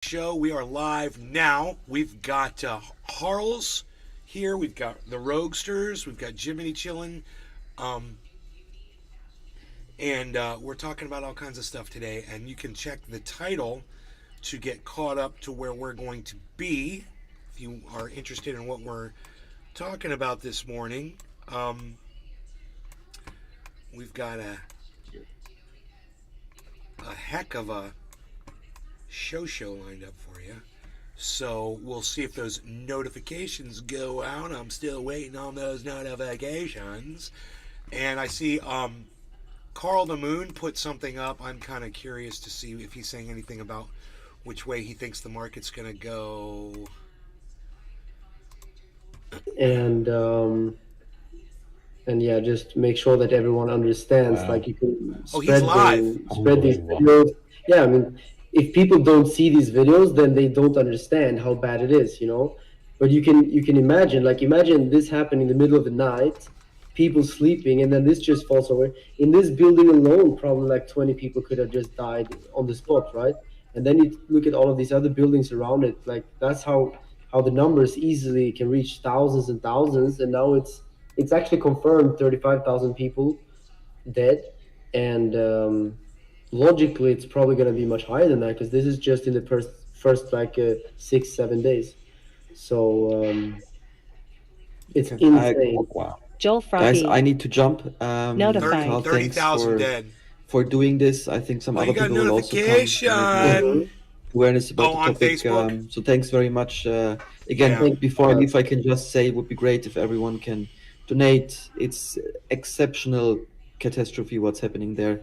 Show. We are live now. We've got Harls here. We've got the Roguesters. We've got Jiminy chilling. And we're talking about all kinds of stuff today. And you can check the title to get caught up to where we're going to be if you are interested in what we're talking about this morning. We've got a heck of a show lined up for you. So we'll see if those notifications go out. I'm still waiting on those notifications. And I see Carl the Moon put something up. I'm kind of curious to see if he's saying anything about which way he thinks the market's going to go. And yeah, just make sure that everyone understands. Like you can he's live. Spread these videos. Yeah, I mean, if people don't see these videos, then they don't understand how bad it is, you know. But you can imagine, imagine this happening in the middle of the night, people sleeping, and then this just falls over. In this building alone, probably like 20 people could have just died on the spot, right? And then you look at all of these other buildings around it. Like that's how the numbers easily can reach thousands and thousands. And now it's actually confirmed 35,000 people dead, and logically it's probably going to be much higher than that because this is just in the first 6-7 days. So it's insane. Wow. Joel Froggy. Guys, I need to jump. Notified. 30,000 dead. For doing this. I think some other people will also come. Awareness about the topic. Facebook. So thanks very much. Again, before I leave, I can just say it would be great if everyone can donate. It's exceptional catastrophe what's happening there.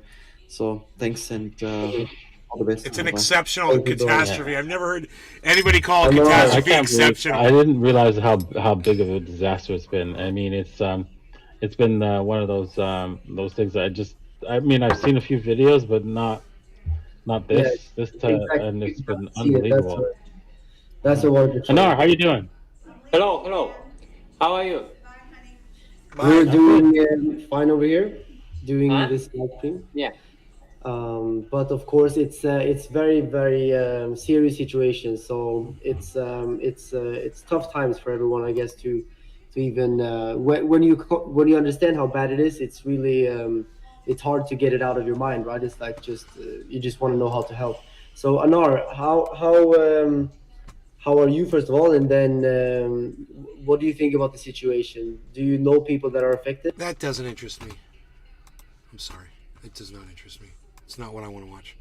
So thanks and all the best. It's an exceptional catastrophe. I've never heard anybody call a catastrophe exceptional. I didn't realize how big of a disaster it's been. I mean, it's been one of those things that I've seen a few videos, but not this. And it's been unbelievable. That's the one. N0R, how you doing? Hello. How are you? We're doing fine over here, doing this thing. Yeah. But of course, it's very very serious situation. So it's tough times for everyone, I guess, to even when you understand how bad it is. It's really it's hard to get it out of your mind, right? It's like you just want to know how to help. So N0R, how are you first of all, and then what do you think about the situation? Do you know people that are affected? That doesn't interest me. I'm sorry, it does not interest me. It's not what I want to watch.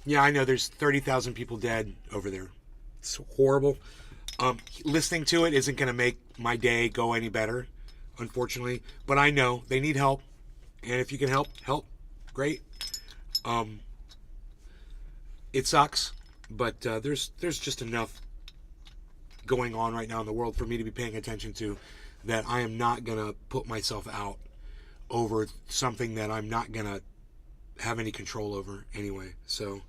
Yeah, I know there's 30,000 people dead over there. It's horrible. Listening to it isn't going to make my day go any better, unfortunately. But I know they need help, and if you can help, great. It sucks, but there's just enough going on right now in the world for me to be paying attention to that I am not going to put myself out over something that I'm not going to have any control over anyway. So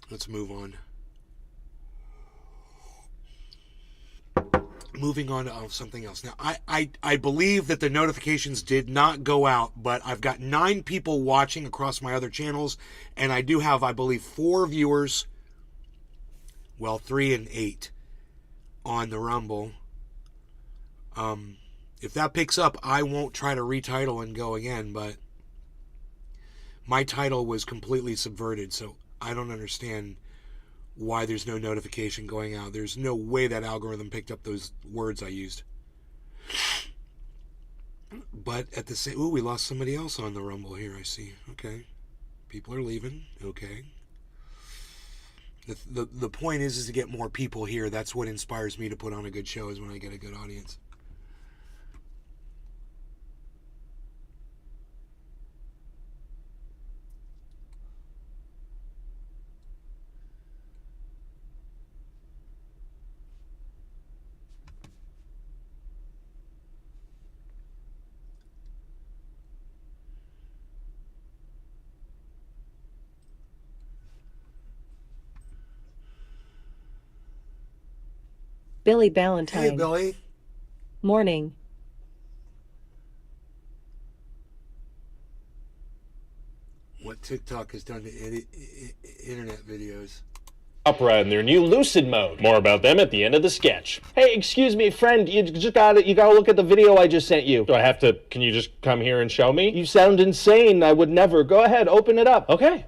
let's move on. Moving on to something else. Now, I believe that the notifications did not go out, but I've got 9 people watching across my other channels, and I do have, I believe, 4 viewers. Well, 3 and 8 on the Rumble. If that picks up, I won't try to retitle and go again, but my title was completely subverted, so I don't understand why there's no notification going out. There's no way that algorithm picked up those words I used. But at the same... Ooh, we lost somebody else on the Rumble here, I see. Okay. People are leaving. Okay. The point is to get more people here. That's what inspires me to put on a good show, is when I get a good audience. Billy Ballantyne. Hey, Billy. Morning. What TikTok has done to internet videos. Opera and their new Lucid mode. More about them at the end of the sketch. Hey, excuse me, friend, you gotta look at the video I just sent you. Do I have to, can you just come here and show me? You sound insane, I would never. Go ahead, open it up. Okay.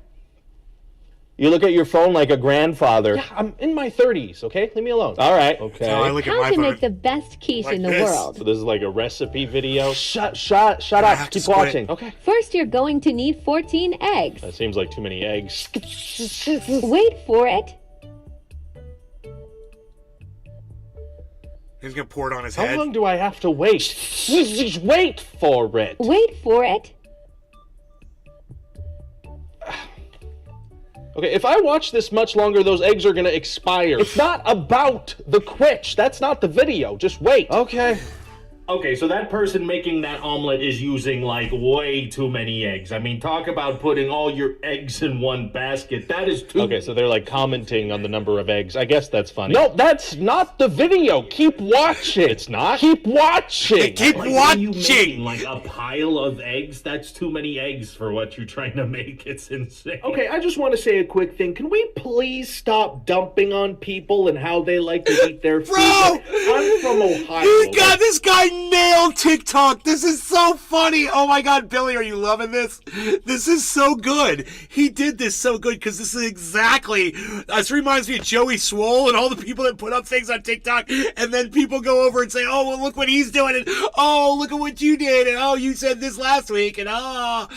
You look at your phone like a grandfather. Yeah, I'm in my 30s, okay? Leave me alone. All right. Okay. I look at How my to phone. make the best quiche Like in the this. world. So this is like a recipe video. Shut I up. have to Keep split. watching. Okay. First, you're going to need 14 eggs. That seems like too many eggs. Wait for it. He's gonna pour it on his How head. long do I have to wait? Just wait for it. Wait for it. Okay, if I watch this much longer, those eggs are gonna expire. It's not about the quitch. That's not the video. Just wait. Okay. Okay, so that person making that omelet is using, like, way too many eggs. I mean, talk about putting all your eggs in one basket. That is too... Okay, so they're, like, commenting on the number of eggs. I guess that's funny. No, that's not the video. Keep watching. It's not? Keep watching. Keep Like, what are you watching. making, like, a pile of eggs? That's too many eggs for what you're trying to make. It's insane. Okay, I just want to say a quick thing. Can we please stop dumping on people and how they like to eat their food? Bro! I'm from Ohio. This guy nailed TikTok. This is so funny. Oh my God, Billy, are you loving this? This is so good. He did this so good because this is exactly. This reminds me of Joey Swole and all the people that put up things on TikTok, and then people go over and say, "Oh, well, look what he's doing," and "Oh, look at what you did," and "Oh, you said this last week," and "Oh,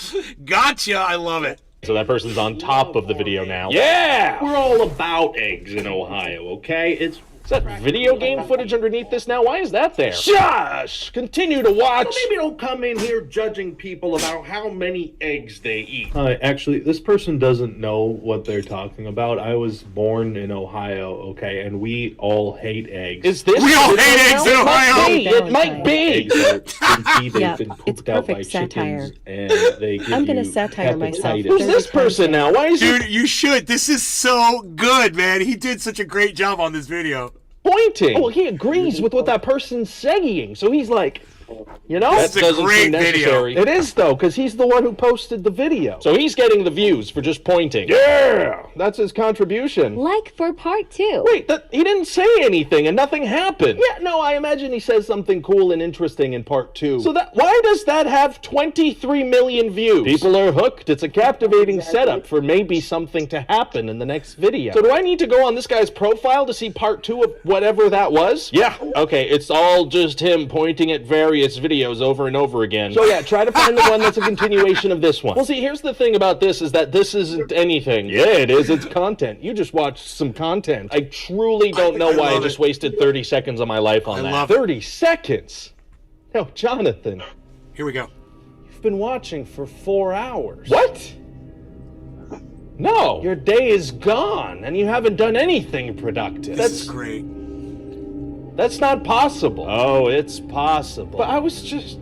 gotcha." I love it. So that person's on top of the video now. Yeah! We're all about eggs in Ohio, okay? Is that video game footage underneath this now? Why is that there? Shush! Continue to watch! So maybe don't come in here judging people about how many eggs they eat. Actually, this person doesn't know what they're talking about. I was born in Ohio, okay, and we all hate eggs. Is this... We all hate eggs in Ohio! It might be! Eggs are stinky, they've Yeah, been it's pooped out by perfect satire. chickens, and they give I'm gonna you satire myself. hepatitis. Who's this person now? Why is he Dude, you should. This is so good, man. He did such a great job on this video. pointing? Oh, he agrees with what that person's saying, so he's like... You know, That's a great video. It is, though, because he's the one who posted the video. So he's getting the views for just pointing. Yeah! That's his contribution. Like for part 2. Wait, he didn't say anything and nothing happened. Yeah, no, I imagine he says something cool and interesting in part 2. So why does that have 23 million views? People are hooked. It's a captivating setup for maybe something to happen in the next video. So do I need to go on this guy's profile to see part 2 of whatever that was? Yeah. Okay, it's all just him pointing at various videos over and over again. So yeah, try to find the one that's a continuation of this one. Well, see, here's the thing about this is that this isn't anything. Yeah, it is. It's content. You just watched some content. I truly don't know why I just wasted 30 seconds of my life on that. love it. 30 seconds? No, Jonathan, Here we go. you've been watching for 4 hours. What? No, your day is gone and you haven't done anything productive. This is great. That's not possible. Oh, it's possible. But I was just...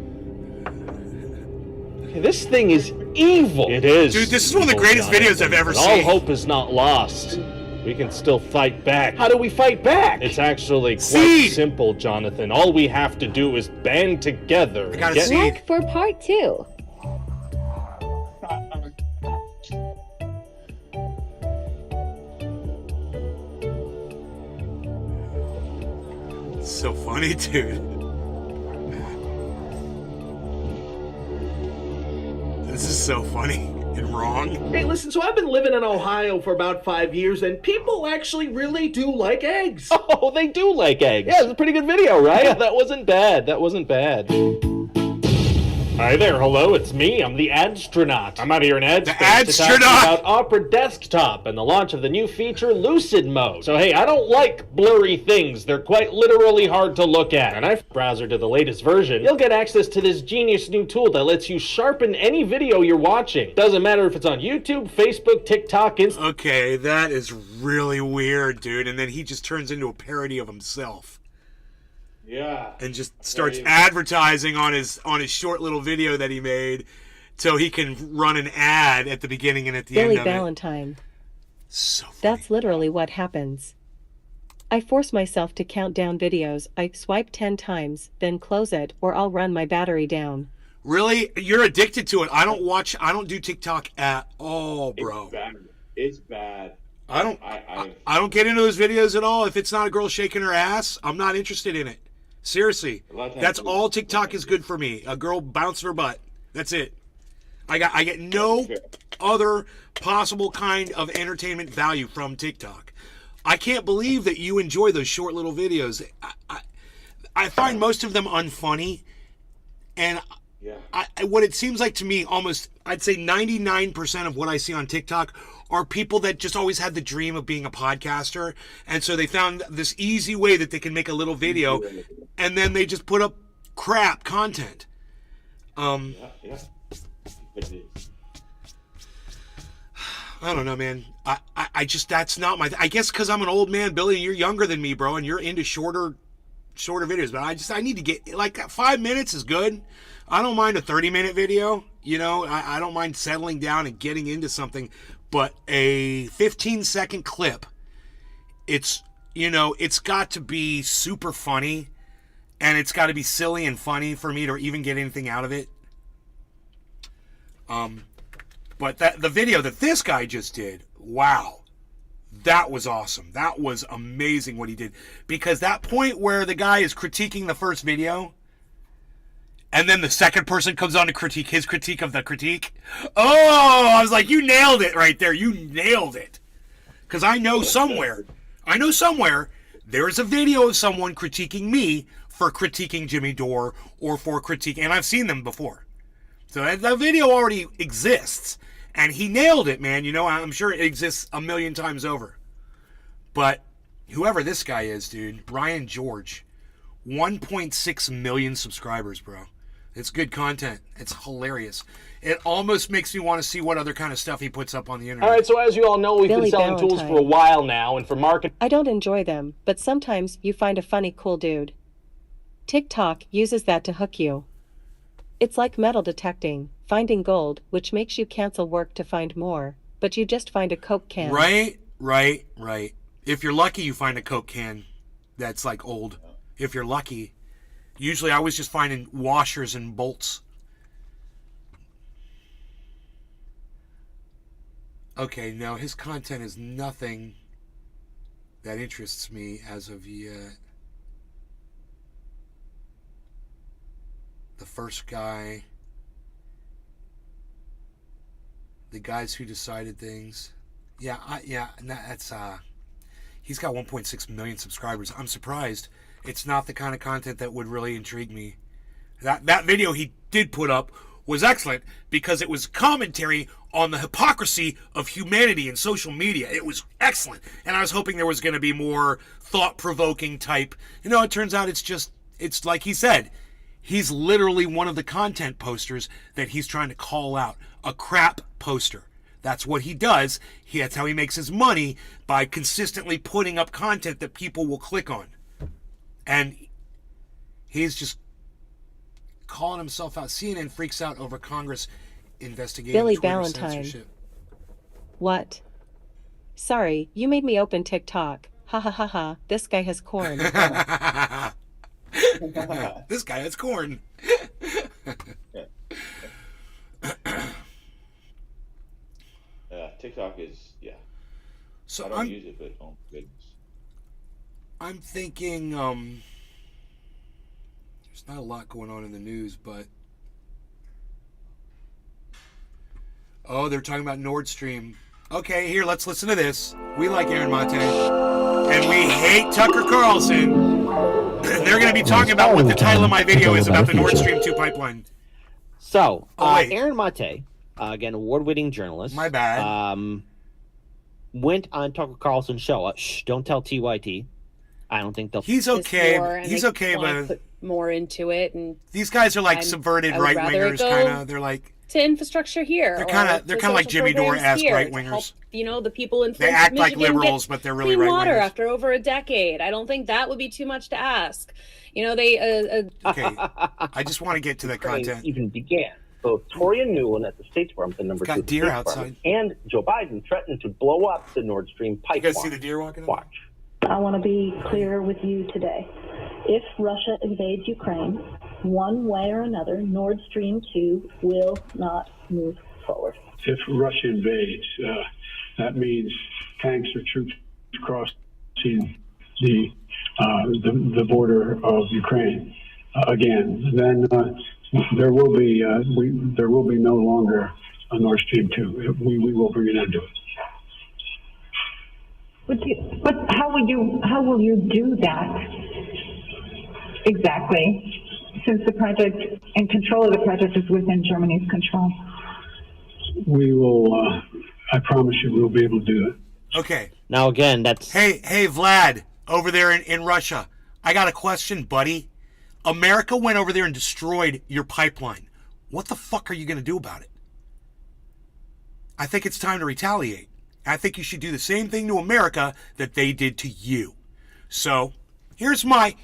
Okay, this thing is evil. It is. Dude, this is one of the greatest videos I've ever But seen. all hope is not lost. We can still fight back. How do we fight back? It's actually quite Seed. simple, Jonathan. All we have to do is band together. I got a Get- seed. Like for part 2. It's so funny, dude. This is so funny and wrong. Hey, listen, so I've been living in Ohio for about 5 years, and people actually really do like eggs. Oh, they do like eggs. Yeah, it's a pretty good video, right? Yeah, that wasn't bad. That wasn't bad. Hi there, hello, it's me. I'm the Adstronaut. I'm out here in Ad Space to talk to you Adstronaut! about Opera Desktop and the launch of the new feature Lucid Mode. So hey, I don't like blurry things. They're quite literally hard to look at. And I've browser to the latest version. You'll get access to this genius new tool that lets you sharpen any video you're watching. Doesn't matter if it's on YouTube, Facebook, TikTok, Instagram. Okay, that is really weird, dude. And then he just turns into a parody of himself. Yeah. And just starts advertising on his short little video that he made so he can run an ad at the beginning and at the Billy end of Valentine. it. So funny. That's literally what happens. I force myself to count down videos. I swipe 10 times, then close it, or I'll run my battery down. Really? You're addicted to it. I don't do TikTok at all, bro. It's bad. I don't get into those videos at all. If it's not a girl shaking her ass, I'm not interested in it. Seriously. That's all TikTok is good for me. A girl bouncing her butt. That's it. I get no other possible kind of entertainment value from TikTok. I can't believe that you enjoy those short little videos. I find most of them unfunny, and what it seems like to me, almost, I'd say 99% of what I see on TikTok are people that just always had the dream of being a podcaster, and so they found this easy way that they can make a little video, and then they just put up crap content. I don't know, man. I just, that's not my, I guess because I'm an old man, Billy, and you're younger than me, bro, and you're into shorter videos, but I need to get, like, 5 minutes is good. I don't mind a 30-minute video, you know, I don't mind settling down and getting into something, but a 15-second clip, it's, you know, it's got to be super funny, and it's got to be silly and funny for me to even get anything out of it. But the video that this guy just did, wow, that was awesome. That was amazing what he did. Because that point where the guy is critiquing the first video, and then the second person comes on to critique his critique of the critique. Oh, I was like, you nailed it right there. You nailed it. Because I know somewhere there is a video of someone critiquing me for critiquing Jimmy Dore or for critiquing, and I've seen them before. So that video already exists, and he nailed it, man. You know, I'm sure it exists a million times over. But whoever this guy is, dude, Brian George, 1.6 million subscribers, bro. It's good content. It's hilarious. It almost makes me want to see what other kind of stuff he puts up on the internet. All right, so as you all know, we've Billy been selling tools Valentine. for a while now, and for marketing. I don't enjoy them, but sometimes you find a funny, cool dude. TikTok uses that to hook you. It's like metal detecting, finding gold, which makes you cancel work to find more, but you just find a Coke can. Right. If you're lucky, you find a Coke can that's like old. If you're lucky. Usually I was just finding washers and bolts. Okay, no, his content is nothing that interests me as of yet. The first guy. The guys who decided things. Yeah, that's he's got 1.6 million subscribers. I'm surprised. It's not the kind of content that would really intrigue me. That video he did put up was excellent because it was commentary on the hypocrisy of humanity and social media. It was excellent. And I was hoping there was going to be more thought-provoking type. You know, it turns out it's like he said, he's literally one of the content posters that he's trying to call out. A crap poster. That's what he does. That's how he makes his money, by consistently putting up content that people will click on. And he's just calling himself out. CNN freaks out over Congress investigating Billy Twitter Valentine. censorship. What? Sorry, you made me open TikTok. Ha ha ha ha, this guy has corn. This guy has corn. TikTok is, So I don't use it, but oh goodness. I'm thinking, there's not a lot going on in the news, but they're talking about Nord Stream. Okay, here, let's listen to this. We like Aaron Mate, and we hate Tucker Carlson. They're going to be talking about what the title of my video is about the Nord Stream 2 pipeline. So, wait. Aaron Mate, again, award-winning journalist. My bad. Went on Tucker Carlson's show. Don't tell TYT. I don't think they'll. He's okay. He's okay, but put more into it, and these guys are like subverted right wingers, kind of. They're like to infrastructure here. They're kind of like Jimmy Dore-esque right wingers. The people in they act Michigan like liberals, but they're really clean right water wingers. after over a decade. I don't think that would be too much to ask. They. Okay, I just want to get to the content. Even began. Both Tory and Newland at the State Department, the number Got 2 deer State outside. Department, and Joe Biden threatened to blow up the Nord Stream pipeline. You guys see the deer walking up? Watch. I want to be clear with you today. If Russia invades Ukraine, one way or another, Nord Stream 2 will not move forward. If Russia invades, that means tanks or troops crossing the border of Ukraine again. Then there will be no longer a Nord Stream 2. We will bring an end to it. But how will you do that exactly? Since the project and control of the project is within Germany's control. We will. I promise you, we'll be able to do it. Okay. Now again, that's Hey, Vlad, over there in Russia. I got a question, buddy. America went over there and destroyed your pipeline. What the fuck are you going to do about it? I think it's time to retaliate. I think you should do the same thing to America that they did to you. So, here's my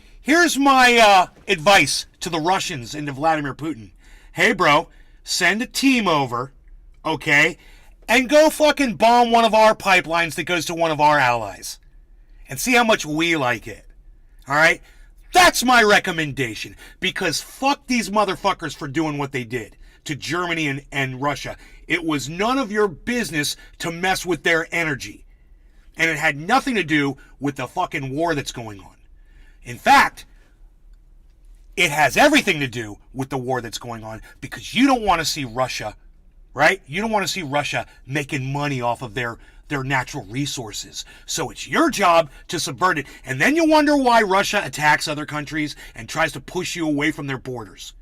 advice to the Russians and to Vladimir Putin. Hey, bro, send a team over, okay, and go fucking bomb one of our pipelines that goes to one of our allies. And see how much we like it. All right? That's my recommendation. Because fuck these motherfuckers for doing what they did to Germany and Russia. It was none of your business to mess with their energy. And it had nothing to do with the fucking war that's going on. In fact, it has everything to do with the war that's going on because you don't want to see Russia, right? You don't want to see Russia making money off of their natural resources. So it's your job to subvert it. And then you wonder why Russia attacks other countries and tries to push you away from their borders.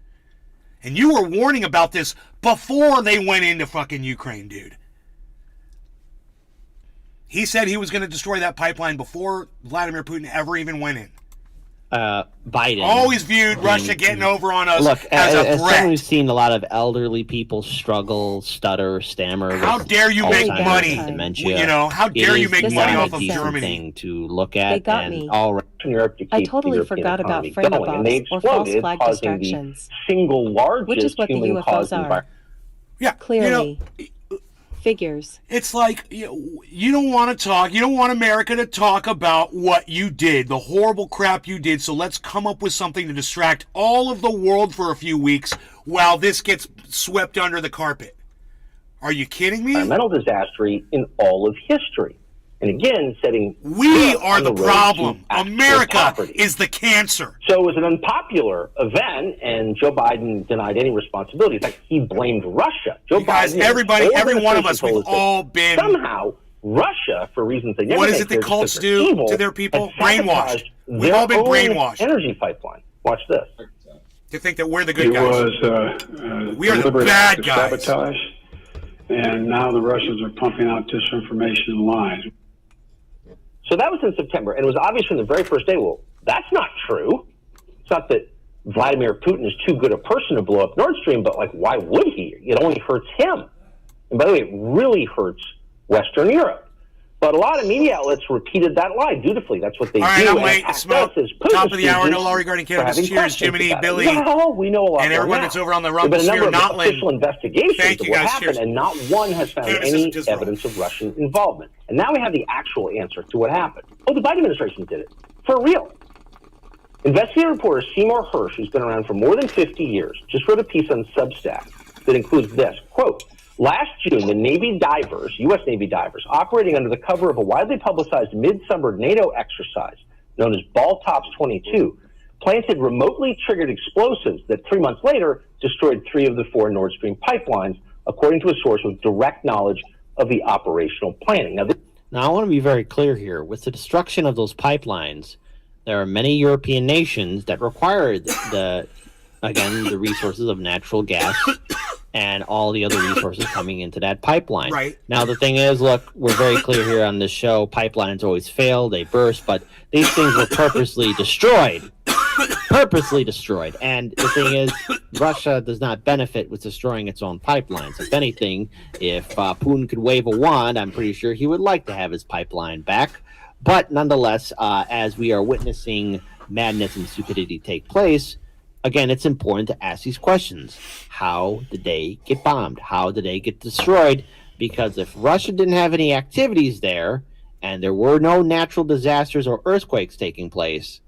And you were warning about this before they went into fucking Ukraine, dude. He said he was going to destroy that pipeline before Vladimir Putin ever even went in. Biden always viewed Russia getting over on us look, as a as threat. someone who's seen a lot of elderly people struggle, stutter, stammer. How dare you make money? Dementia. You know, how dare you make money off of Germany? Thing to look at. They got and me. I totally forgot about frame bombs or false flag distractions, single largest which is what the UFOs are. Yeah, clearly. Figures. It's like you don't want to talk. You don't want America to talk about what you did, the horrible crap you did. So let's come up with something to distract all of the world for a few weeks while this gets swept under the carpet. Are you kidding me? Environmental disaster in all of history. And again, setting... We are the problem. America is the cancer. So it was an unpopular event, and Joe Biden denied any responsibility. In fact, he blamed Russia. Joe Biden... Every one of us, we've all been... Somehow, Russia, for reasons they never What is it that cults do to their people? Brainwashed. We've all been brainwashed. Energy pipeline. Watch this. To think that we're the good guys. We are the deliberate bad act of guys. sabotage, and now the Russians are pumping out disinformation and lies. So that was in September, and it was obvious from the very first day, well, that's not true. It's not that Vladimir Putin is too good a person to blow up Nord Stream, but, like, why would he? It only hurts him. And by the way, it really hurts Western Europe. But a lot of media outlets repeated that lie dutifully. That's what they do. All right, I'm late. And Smoke. Top of the hour, no law regarding cannabis. Cheers, Jiminy, Billy. No, we know a lot and everyone now. that's over on the There have Rumble been a number sphere, of not official investigations Thank of you what guys. happened, Cheers. and not one has found Cannabis any isn't just evidence of Russian involvement. And now we have the actual answer to what happened. Oh, the Biden administration did it. For real. Investigative reporter Seymour Hersh, who's been around for more than 50 years, just wrote a piece on Substack that includes this, quote, last June, the Navy divers, U.S. Navy divers, operating under the cover of a widely publicized midsummer NATO exercise known as Ball Tops 22, planted remotely triggered explosives that 3 months later destroyed 3 of the 4 Nord Stream pipelines, according to a source with direct knowledge of the operational planning. Now, I want to be very clear here. With the destruction of those pipelines, there are many European nations that require the resources of natural gas and all the other resources coming into that pipeline. Right. Now, the thing is, look, we're very clear here on this show. Pipelines always fail. They burst. But these things were purposely destroyed. Purposely destroyed. And the thing is, Russia does not benefit with destroying its own pipelines. If anything, if Putin could wave a wand, I'm pretty sure he would like to have his pipeline back. But nonetheless, as we are witnessing madness and stupidity take place, again, it's important to ask these questions. How did they get bombed? How did they get destroyed? Because if Russia didn't have any activities there, and there were no natural disasters or earthquakes taking place,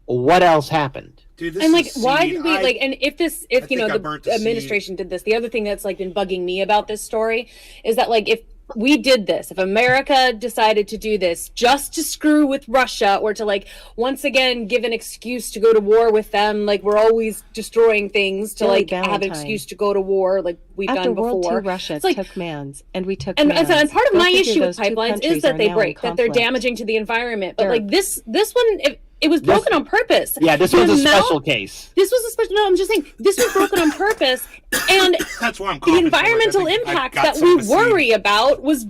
what else happened? Dude, this And like, is why seed. did we like? And if you know, I burnt the administration did this, the other thing that's like been bugging me about this story is that like if we did this, if America decided to do this just to screw with Russia or to like once again give an excuse to go to war with them, like we're always destroying things to Billy like have an Valentine. excuse to go to war, like we've After done before. World II, Russia It's like, took Mans, and we took and Mans. part of Go my figure issue with those two pipelines is countries that are they now in break, that they're conflict. damaging to the environment. But Sure. like this one, it was broken on purpose. Yeah, this The was a amount- special case. This was a special. No, I'm just saying this was broken on purpose, and That's why I'm the coughing so much. I environmental think I've impact got that some we of the seed. worry about was.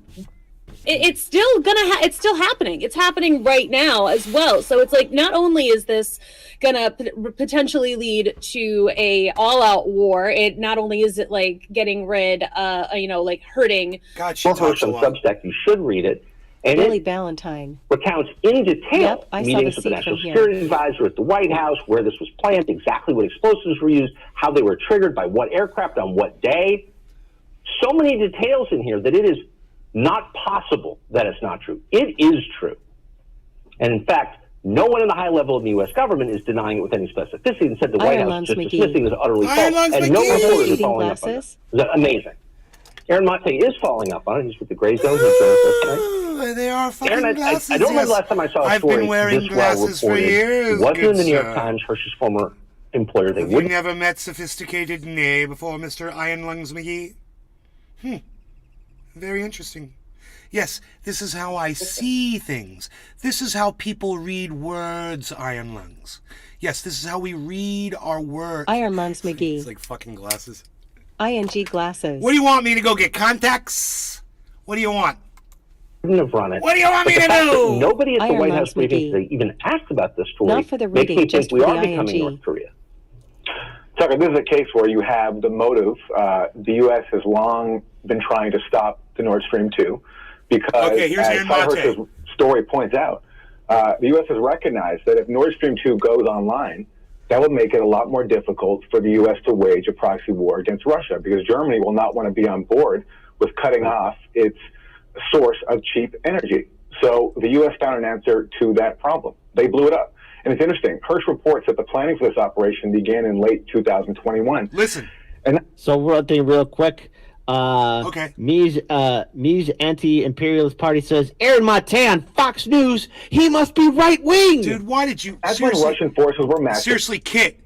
It's still it's still happening. It's happening right now as well. So it's like not only is this gonna potentially lead to a all-out war, it not only is it like getting rid, like hurting. God, she More talks from a lot. Substack, you should read it. And Billy it Valentine. recounts in detail Yep, I saw the meetings with the seed National from here. Security Advisor at the White House, where this was planned, exactly what explosives were used, how they were triggered, by what aircraft, on what day. So many details in here that it is not possible that it's not true. It is true. And in fact, no one in the high level of the U.S. government is denying it with any specificity, and said the White Iron House Lungs is just McGee. dismissing this utterly Iron false. Lungs And no McGee. reporters are Reading following up on it. glasses. Is that amazing? Aaron Mate is following up on it. He's with the Gray Zones and Genesis, right? Oh, they are fucking Aaron, glasses. I don't remember yes. the last time I saw a I've story been wearing this well glasses for reported. years. It wasn't good in the New York sir. Times, Hirsch's former employer. They Have you wouldn't. never met sophisticated Nay before, Mr. Iron Lungs McGee? Very interesting. Yes, this is how I see things. This is how people read words, Iron Lungs. Yes, this is how we read our words. Iron Lungs It's McGee. like fucking glasses. ING glasses. What do you want me to go get contacts? What do you want? Wouldn't have run it. What do you want But me the to fact that do? nobody at the Iron White Lungs House briefing McGee. today even asked about this story. Not for the makes reading, me just think we for are the becoming ING. North Korea. Tucker, this is a case where you have the motive. The U.S. has long been trying to stop the Nord Stream 2 because, Okay, here's as Aaron Todd Mate. Hirsch's story points out, the U.S. has recognized that if Nord Stream 2 goes online, that would make it a lot more difficult for the U.S. to wage a proxy war against Russia because Germany will not want to be on board with cutting off its source of cheap energy. So the U.S. found an answer to that problem. They blew it up. And it's interesting. Hirsch reports that the planning for this operation began in late 2021. Listen. So one thing real quick. Okay. Mies anti-imperialist party says Aaron Mate on Fox News. He must be right wing. Dude, why did you That's when seriously? Russian forces were massive. Seriously, Kit.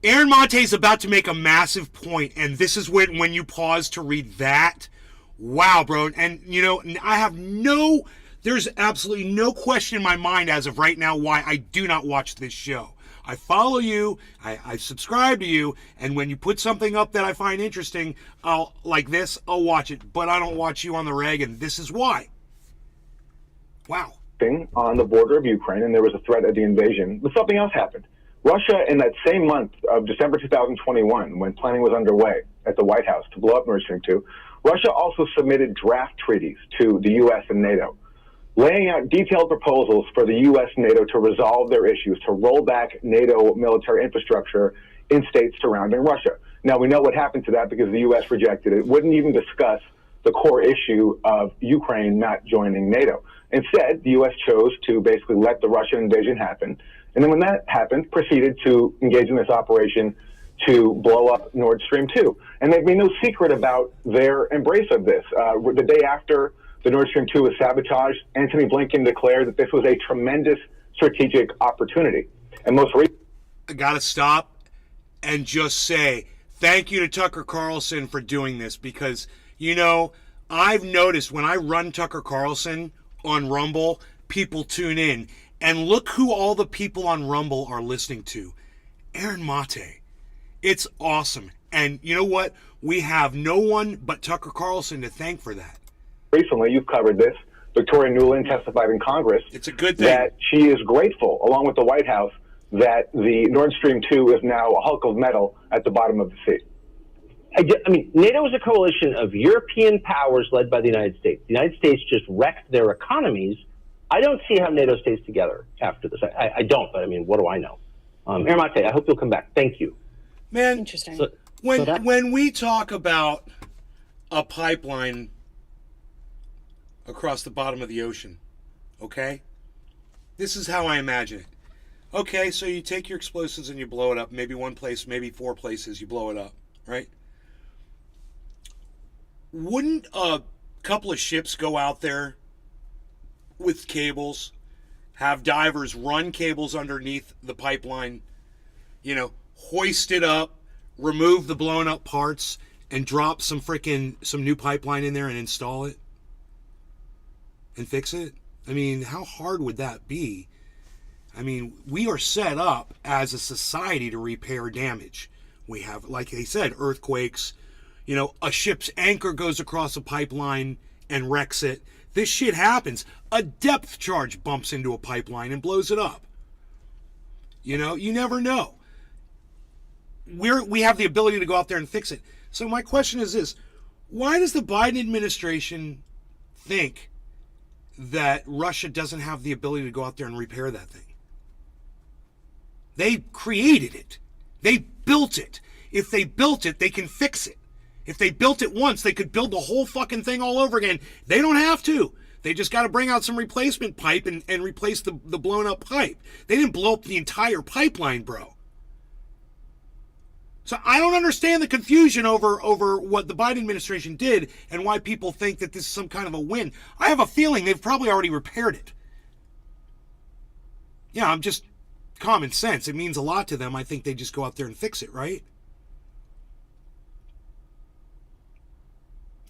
Aaron Mate is about to make a massive point, and this is when you pause to read that. Wow, bro. And, you know, there's absolutely no question in my mind as of right now why I do not watch this show. I follow you, I subscribe to you, and when you put something up that I find interesting, I'll watch it. But I don't watch you on the reg, and this is why. Wow. On the border of Ukraine, and there was a threat of the invasion, but something else happened. Russia, in that same month of December 2021, when planning was underway at the White House to blow up Nord Stream 2, Russia also submitted draft treaties to the U.S. and NATO, laying out detailed proposals for the U.S. and NATO to resolve their issues, to roll back NATO military infrastructure in states surrounding Russia. Now, we know what happened to that because the U.S. rejected it, wouldn't even discuss the core issue of Ukraine not joining NATO. Instead, the U.S. chose to basically let the Russian invasion happen. And then when that happened, proceeded to engage in this operation to blow up Nord Stream 2. And they've made no secret about their embrace of this. The day after the Nord Stream 2 was sabotaged, Antony Blinken declared that this was a tremendous strategic opportunity. And most recently, I gotta stop and just say thank you to Tucker Carlson for doing this because, you know, I've noticed when I run Tucker Carlson on Rumble, people tune in. And look who all the people on Rumble are listening to. Aaron Mate. It's awesome. And you know what? We have no one but Tucker Carlson to thank for that. recently you've covered this. Victoria Nuland testified in Congress it's a good thing. that she is grateful, along with the White House, that the Nord Stream 2 is now a hulk of metal at the bottom of the sea. I mean, NATO is a coalition of European powers led by the United States. The United States just wrecked their economies. I don't see how NATO stays together after this. I don't, but I mean, what do I know? Aaron Mate, I hope you'll come back. Thank you. Man, interesting. When we talk about a pipeline across the bottom of the ocean, okay? This is how I imagine it. Okay, so you take your explosives and you blow it up. Maybe one place, maybe 4 places, you blow it up, right? Wouldn't a couple of ships go out there with cables, have divers run cables underneath the pipeline, hoist it up, remove the blown up parts, and drop some new pipeline in there and install it and fix it? I mean, how hard would that be? I mean, we are set up as a society to repair damage. We have, like they said, earthquakes. A ship's anchor goes across a pipeline and wrecks it. This shit happens. A depth charge bumps into a pipeline and blows it up. You never know. We have the ability to go out there and fix it. So my question is this: why does the Biden administration think that Russia doesn't have the ability to go out there and repair that thing? They created it. They built it. If they built it, they can fix it. If they built it once, they could build the whole fucking thing all over again. They don't have to. They just got to bring out some replacement pipe and replace the blown up pipe. They didn't blow up the entire pipeline, bro. So I don't understand the confusion over what the Biden administration did and why people think that this is some kind of a win. I have a feeling they've probably already repaired it. Yeah, I'm just common sense. It means a lot to them. I think they just go out there and fix it, right?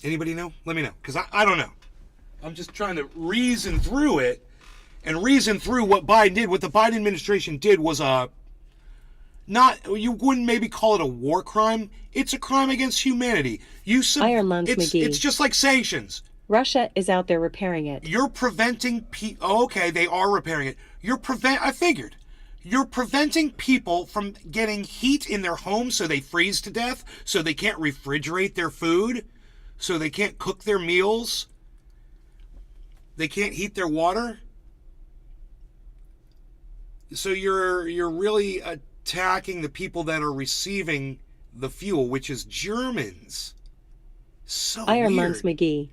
Anybody know? Let me know, because I don't know. I'm just trying to reason through it and reason through what Biden did. What the Biden administration did was you wouldn't maybe call it a war crime. It's a crime against humanity. Iron Lunds McGee. It's just like sanctions. Russia is out there repairing it. You're preventing okay, they are repairing it. I figured. You're preventing people from getting heat in their homes so they freeze to death, so they can't refrigerate their food, so they can't cook their meals, they can't heat their water. So you're really attacking the people that are receiving the fuel, which is Germans. So Iron weird. Lunds McGee.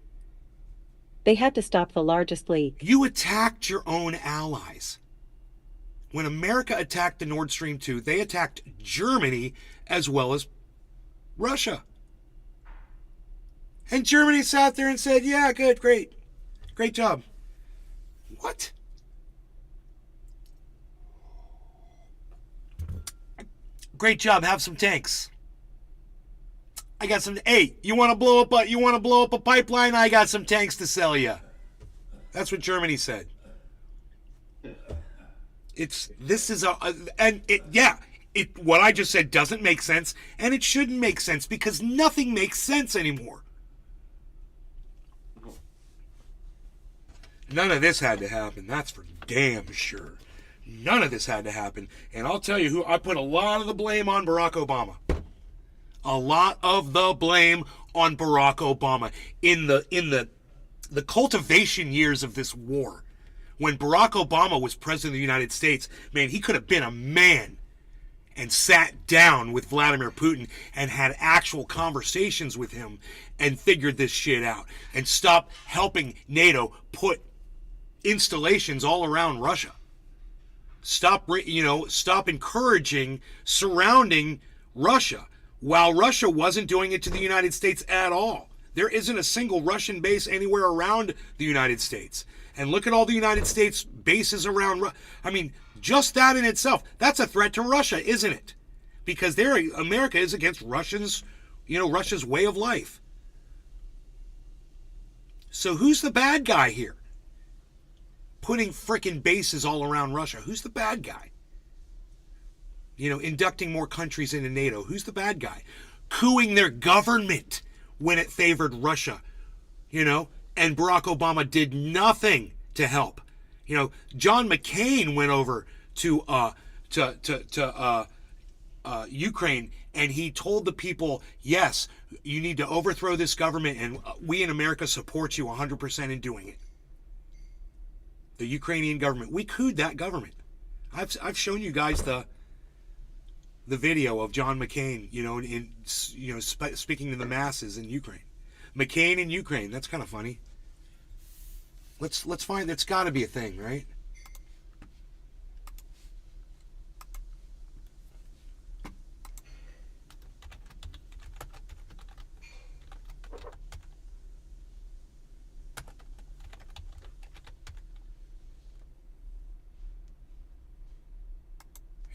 They had to stop the largest leak. You attacked your own allies. When America attacked the Nord Stream 2, they attacked Germany as well as Russia. And Germany sat there and said, yeah, good, great job. What? Great job, have some tanks. I got some, hey, you want to blow up a pipeline? I got some tanks to sell you. That's what Germany said. What I just said doesn't make sense, and it shouldn't make sense because nothing makes sense anymore. None of this had to happen. That's for damn sure. None of this had to happen. And I'll tell you who, I put a lot of the blame on Barack Obama. A lot of the blame on Barack Obama in the cultivation years of this war. When Barack Obama was president of the United States, man, he could have been a man and sat down with Vladimir Putin and had actual conversations with him and figured this shit out and stopped helping NATO put installations all around Russia. Stop encouraging, surrounding Russia while Russia wasn't doing it to the United States at all. There isn't a single Russian base anywhere around the United States. And look at all the United States bases around. I mean, just that in itself, that's a threat to Russia, isn't it? Because America is against Russia's way of life. So who's the bad guy here? Putting frickin' bases all around Russia. Who's the bad guy? Inducting more countries into NATO. Who's the bad guy? Cooing their government when it favored Russia. And Barack Obama did nothing to help. John McCain went over to Ukraine, and he told the people, yes, you need to overthrow this government, and we in America support you 100% in doing it. The Ukrainian government. We cooed that government. I've shown you guys the video of John McCain, speaking to the masses in Ukraine. McCain in Ukraine. That's kind of funny. Let's find. That's got to be a thing, right?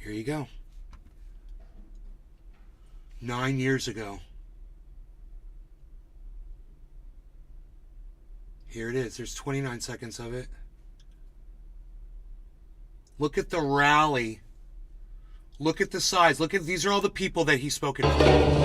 Here you go. 9 years ago. Here it is. There's 29 seconds of it. Look at the rally. Look at the size. Look at, these are all the people that he's spoken to.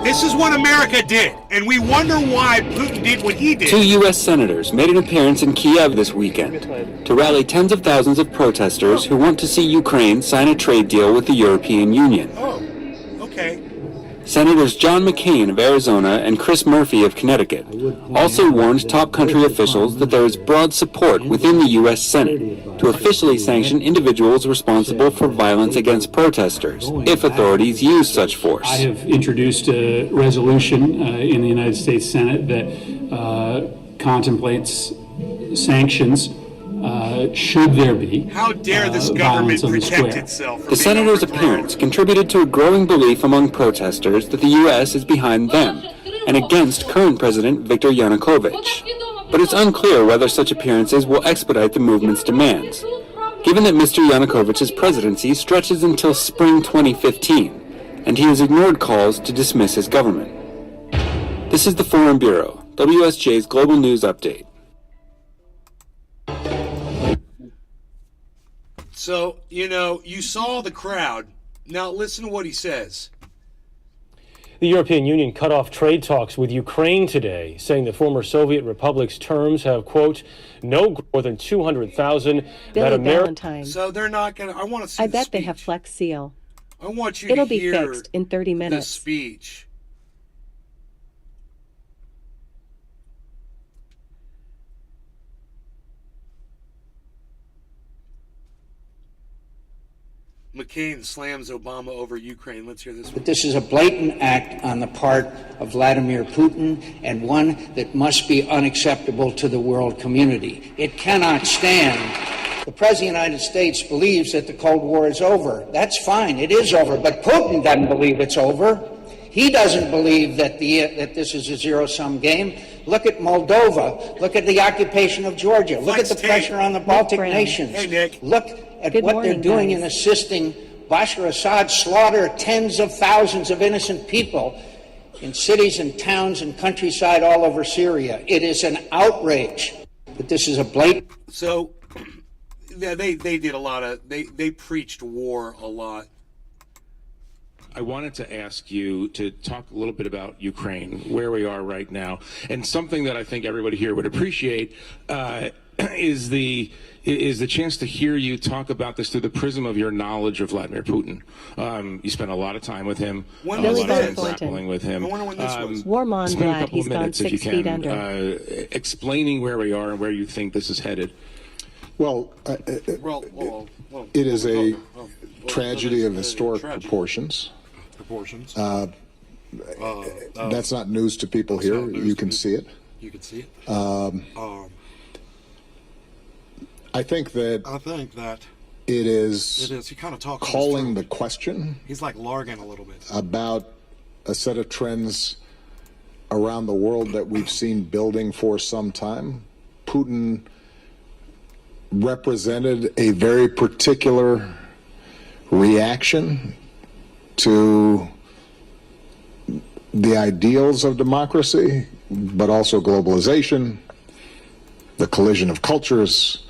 This is what America did, and we wonder why Putin did what he did. 2 U.S. senators made an appearance in Kiev this weekend to rally tens of thousands of protesters who want to see Ukraine sign a trade deal with the European Union. Oh, okay. Senators John McCain of Arizona and Chris Murphy of Connecticut also warned top country officials that there is broad support within the U.S. Senate to officially sanction individuals responsible for violence against protesters if authorities use such force. I have introduced a resolution in the United States Senate that contemplates sanctions should there be. How dare this government protect itself? The senators' appearance contributed to a growing belief among protesters that the U.S. is behind them and against current President Viktor Yanukovych. But it's unclear whether such appearances will expedite the movement's demands, given that Mr. Yanukovych's presidency stretches until spring 2015, and he has ignored calls to dismiss his government. This is the 4M Bureau, WSJ's Global News Update. So, you know, you saw the crowd. Now listen to what he says. The European Union cut off trade talks with Ukraine today, saying the former Soviet republic's terms have, quote, no more than 200,000. Billy Valentine. So they're not going to, I want to see I the bet speech. they have Flex Seal. I want you It'll to be hear fixed in 30 the minutes. speech. McCain slams Obama over Ukraine. Let's hear this one. But this is a blatant act on the part of Vladimir Putin, and one that must be unacceptable to the world community. It cannot stand. The President of the United States believes that the Cold War is over. That's fine. It is over. But Putin doesn't believe it's over. He doesn't believe that this is a zero-sum game. Look at Moldova. Look at the occupation of Georgia. Look at the pressure on the Baltic nations. Hey, Nick. Look at what they're doing in assisting Bashar Assad slaughter tens of thousands of innocent people in cities and towns and countryside all over Syria. It is an outrage that this is a blatant. So, yeah, they did a lot of, they preached war a lot. I wanted to ask you to talk a little bit about Ukraine, where we are right now, and something that I think everybody here would appreciate is the chance to hear you talk about this through the prism of your knowledge of Vladimir Putin. You spent a lot of time with him, a lot of time grappling with him. I wonder when this was. Warmon Spend a glad couple he's of gone minutes, if 6 you feet can, under. explaining where we are and where you think this is headed. Well, it is a tragedy of historic proportions. That's not news to people here. You can see it. You can see it. I think that it is He kind of talks calling the question. He's like Largan a little bit. About a set of trends around the world that we've seen building for some time. Putin represented a very particular reaction to the ideals of democracy, but also globalization, the collision of cultures,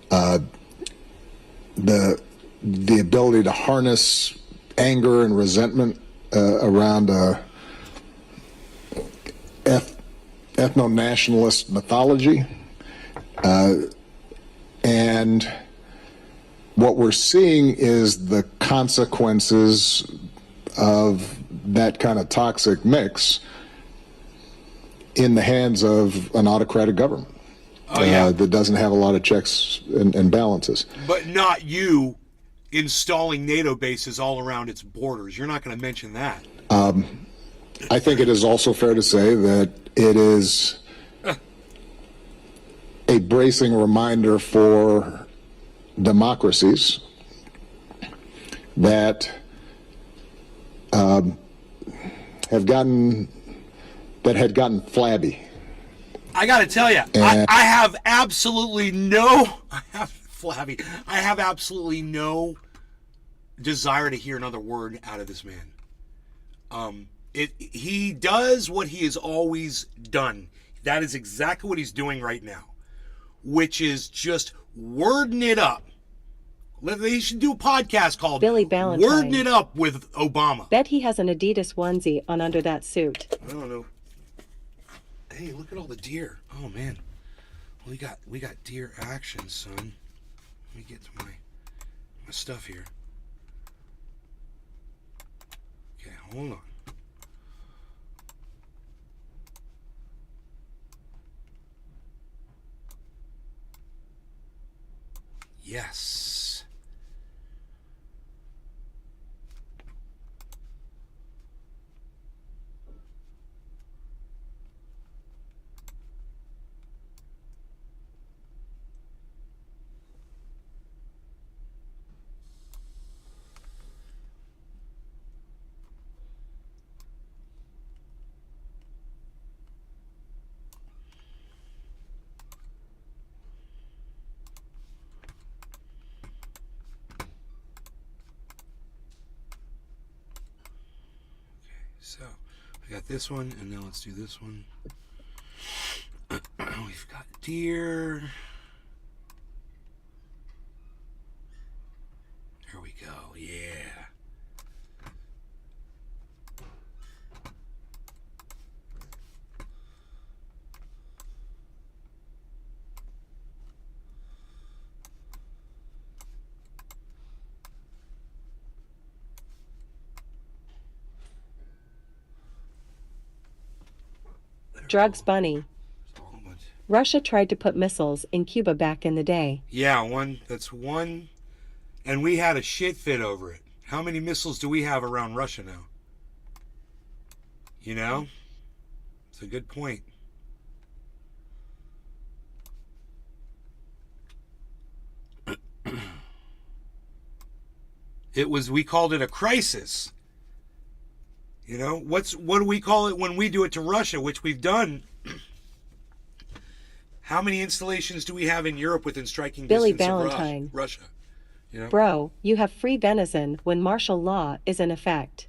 the ability to harness anger and resentment around ethno-nationalist mythology. And what we're seeing is the consequences of that kind of toxic mix in the hands of an autocratic government that doesn't have a lot of checks and balances. But not you installing NATO bases all around its borders. You're not going to mention that. I think it is also fair to say that it is a bracing reminder for democracies that had gotten flabby. I got to tell you, I have absolutely no flabby. I have absolutely no desire to hear another word out of this man. He does what he has always done. That is exactly what he's doing right now, which is just wording it up. They should do a podcast called Billy Ballantyne. Wording It Up with Obama. Bet he has an Adidas onesie on under that suit. I don't know. Hey, look at all the deer. Oh man, we got deer action, son. Let me get to my stuff here. Okay, hold on. Yes. So, we got this one, and now let's do this one. We've got deer. There we go, yeah. Drugs bunny. Russia tried to put missiles in Cuba back in the day. Yeah, that's one. And we had a shit fit over it. How many missiles do we have around Russia now? You know? It's a good point. We called it a crisis. You know, what do we call it when we do it to Russia, which we've done? How many installations do we have in Europe within striking Billy distance Ballantyne. of Russia? You know? Bro, you have free venison when martial law is in effect.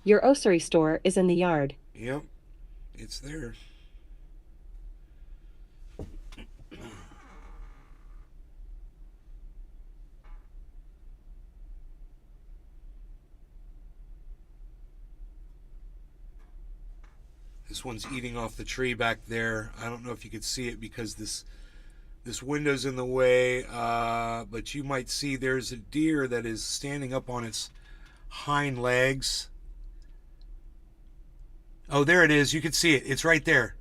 Your ossuary store is in the yard. Yep, it's there. This one's eating off the tree back there. I don't know if you could see it because this window's in the way, but you might see there's a deer that is standing up on its hind legs. Oh, there it is. You can see it. It's right there.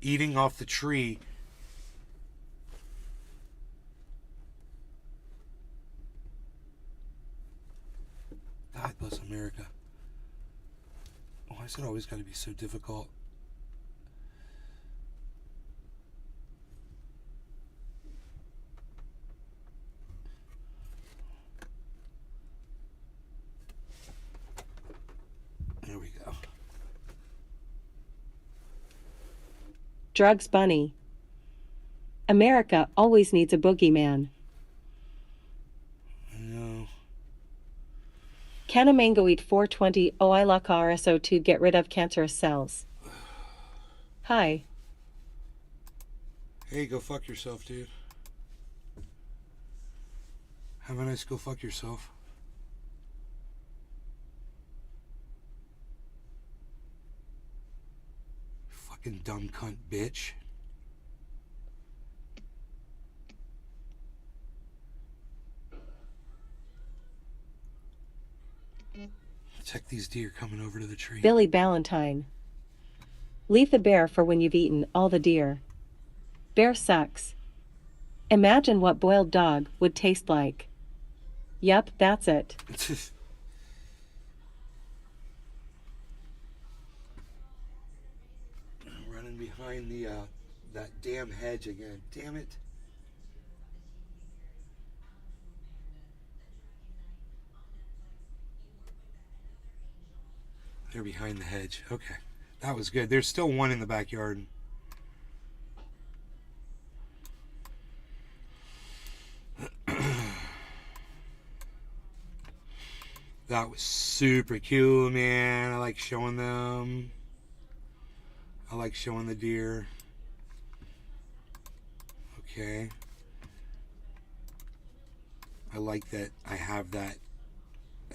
Eating off the tree. God bless America. Why is it always got to be so difficult? There we go. Drugs bunny. America always needs a boogeyman. No. Can a mango eat 420 OILAC-RSO2 get rid of cancerous cells? Hi. Hey, go fuck yourself, dude. Have a nice go fuck yourself. Fucking dumb cunt bitch. Check these deer coming over to the tree. Billy Ballantyne. Leave the bear for when you've eaten all the deer. Bear sucks. Imagine what boiled dog would taste like. Yup, that's it. Running behind the that damn hedge again. Damn it. They're behind the hedge. Okay. That was good. There's still one in the backyard. That was super cool, man. I like showing them. I like showing the deer. Okay. I like that I have that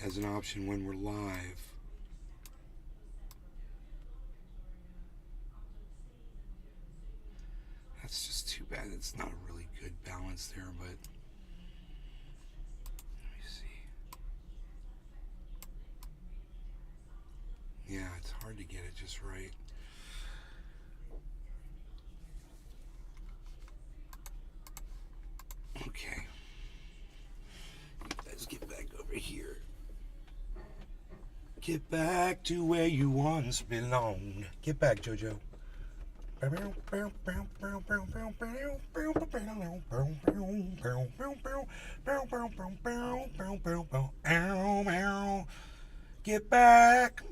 as an option when we're live. That's just too bad. It's not a really good balance there, but let me see. Yeah, it's hard to get it just right. Okay. Let's get back over here. Get back to where you once belonged. Get back, JoJo. Get back,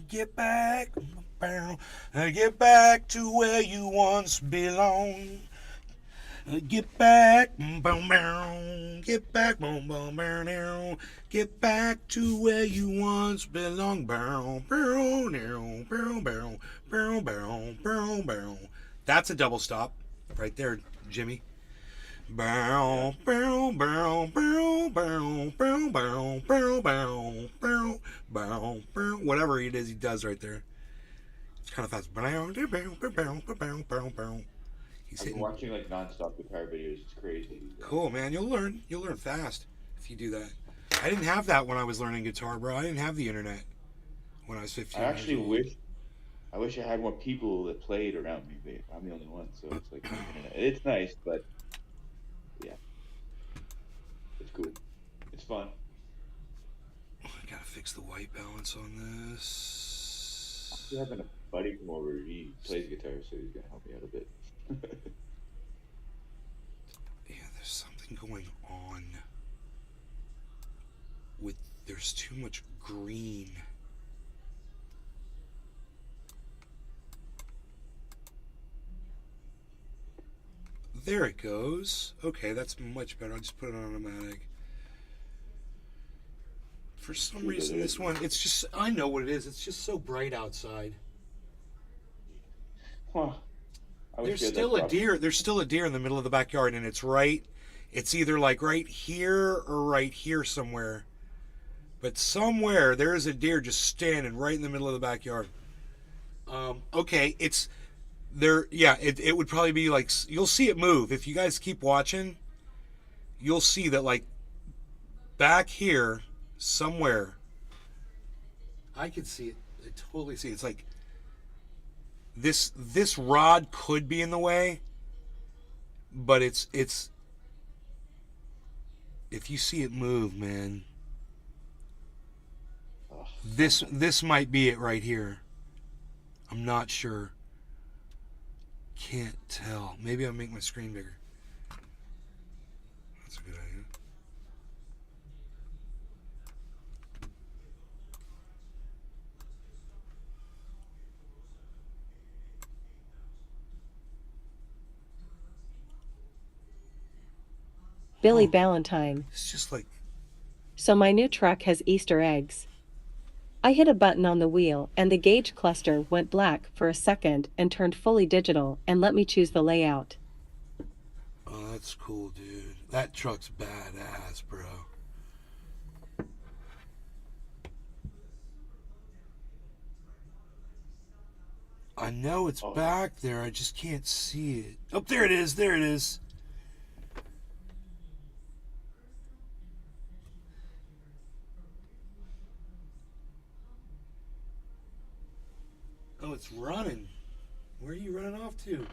get back, get back to where you once belonged. Get back, get back, get back to where you once belonged. That's a double stop right there, Jimmy. Whatever it is he does right there. It's kind of fast. I've been watching like non-stop guitar videos. It's crazy. Cool, man. You'll learn fast if you do that. I didn't have that when I was learning guitar, bro. I didn't have the internet when I was 15. I actually wish I had more people that played around me. But I'm the only one, so it's like it's nice, but yeah, it's cool. It's fun. I gotta fix the white balance on this. I'm still having a buddy come over. He plays guitar, so he's gonna help me out a bit. Yeah, there's something going on with, there's too much green. There it goes. Okay, that's much better. I'll just put it on automatic. For some reason, this one, it's just, I know what it is. It's just so bright outside. Huh. There's still a deer. There's still a deer in the middle of the backyard, and it's right. It's either like right here or right here somewhere. But somewhere there is a deer just standing right in the middle of the backyard. Okay, it's there. Yeah, it would probably be like, you'll see it move if you guys keep watching. You'll see that like back here somewhere. I could see it. I totally see it. It's like. This rod could be in the way, but it's if you see it move, man, this might be it right here. I'm not sure. Can't tell. Maybe I'll make my screen bigger. That's a good idea. Billy Ballantyne. It's just like... So my new truck has Easter eggs. I hit a button on the wheel and the gauge cluster went black for a second and turned fully digital and let me choose the layout. Oh, that's cool, dude. That truck's badass, bro. I know it's back there. I just can't see it. Oh, there it is. There it is. Oh, it's running. Where are you running off to?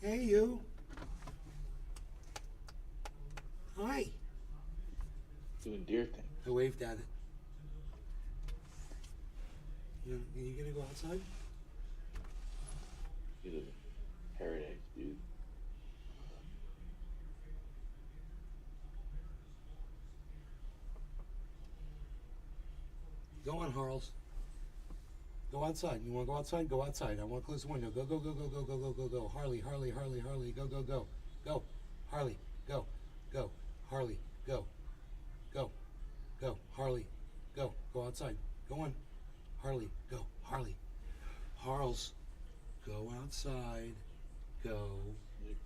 Hey, you. Hi. Doing deer thing. I waved at it. You gonna go outside? He's a paradise, dude. Go on, Harles. Go outside. You want to go outside? Go outside. I want to close the window. Go, go, go, go, go, go, go, go, go. Harley, Harley, Harley, Harley. Go, go, go. Go. Harley. Go. Go. Harley, go. Go. Go. Harley, go. Go outside. Go on. Harley, go. Harley. Harles, go outside. Go.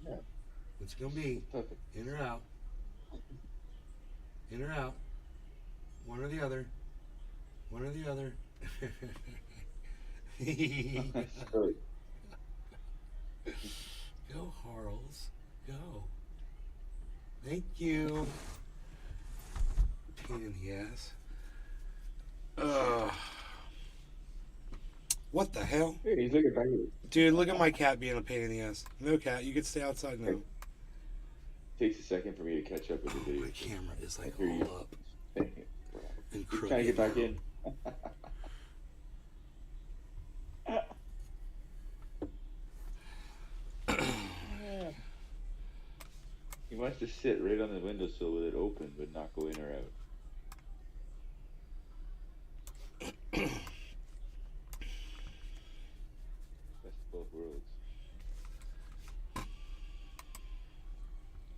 Yeah. What's it gonna be? Perfect. In or out? In or out? One or the other. One or the other. Sorry. Go, Harles. Go. Thank you. Pain in the ass. What the hell? Hey, he's looking back at you. Dude, look at my cat being a pain in the ass. No, cat, you can stay outside now. Takes a second for me to catch up with the video. My camera is like I hear you. all up. He's trying to get back in. He wants to sit right on the windowsill with it open, but not go in or out. Best of both worlds.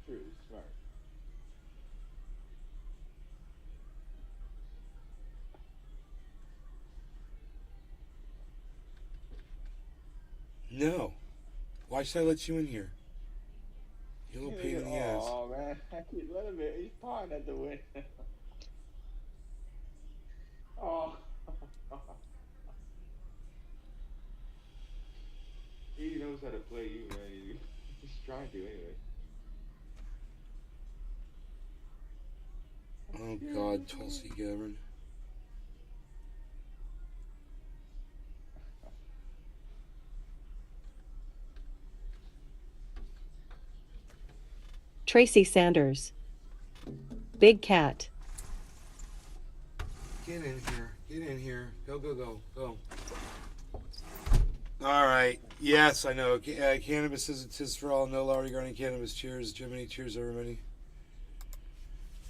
True, smart. No. Why should I let you in here? You little pain in the ass. Oh man, I can't let him in. He's pawing at the window. Oh. He knows how to play you, man. He's trying to anyway. Oh God, Tulsi Gabbard. Tracy Sanders. Big cat. Get in here. Get in here. Go, go, go, go. All right. Yes, I know. Cannabis is a tis for all. No law regarding cannabis. Cheers, Jiminy. Cheers, everybody.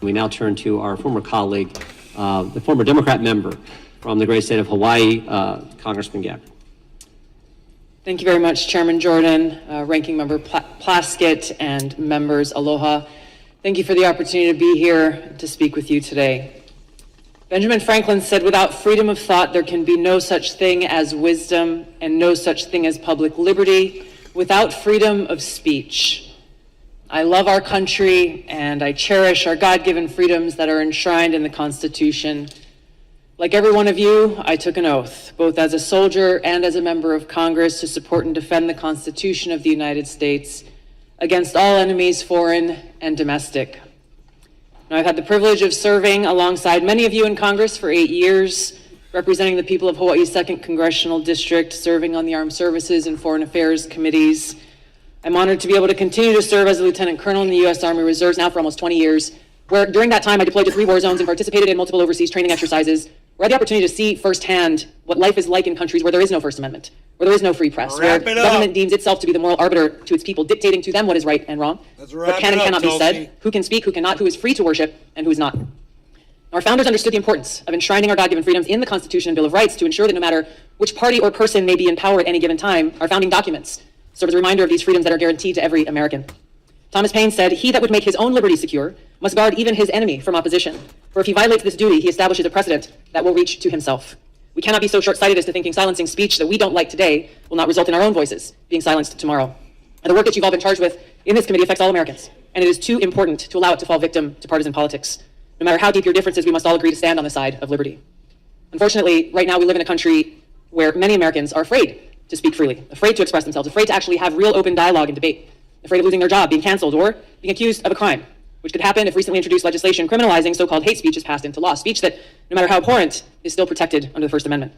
We now turn to our former colleague, the former Democrat member from the great state of Hawaii, Congressman Gabbard. Thank you very much, Chairman Jordan, Ranking Member Plaskett, and members, aloha. Thank you for the opportunity to be here to speak with you today. Benjamin Franklin said, without freedom of thought, there can be no such thing as wisdom and no such thing as public liberty without freedom of speech. I love our country and I cherish our God-given freedoms that are enshrined in the Constitution. Like every one of you, I took an oath, both as a soldier and as a member of Congress, to support and defend the Constitution of the United States against all enemies, foreign and domestic. Now, I've had the privilege of serving alongside many of you in Congress for 8 years, representing the people of Hawaii's 2nd Congressional District, serving on the Armed Services and Foreign Affairs Committees. I'm honored to be able to continue to serve as a Lieutenant Colonel in the U.S. Army Reserves now for almost 20 years, where during that time I deployed to 3 war zones and participated in multiple overseas training exercises, where I had the opportunity to see firsthand what life is like in countries where there is no First Amendment, where there is no free press, where government deems itself to be the moral arbiter to its people, dictating to them what is right and wrong, what can and cannot be said, who can speak, who cannot, who is free to worship, and who is not. Our founders understood the importance of enshrining our God-given freedoms in the Constitution and Bill of Rights to ensure that no matter which party or person may be in power at any given time, our founding documents serve as a reminder of these freedoms that are guaranteed to every American. Thomas Paine said, "He that would make his own liberty secure must guard even his enemy from opposition. For if he violates this duty, he establishes a precedent that will reach to himself." We cannot be so short-sighted as to thinking silencing speech that we don't like today will not result in our own voices being silenced tomorrow. And the work that you've all been charged with in this committee affects all Americans, and it is too important to allow it to fall victim to partisan politics. No matter how deep your differences, we must all agree to stand on the side of liberty. Unfortunately, right now we live in a country where many Americans are afraid to speak freely, afraid to express themselves, afraid to actually have real open dialogue and debate, afraid of losing their job, being canceled, or being accused of a crime, which could happen if recently introduced legislation criminalizing so-called hate speech is passed into law, speech that, no matter how abhorrent, is still protected under the First Amendment.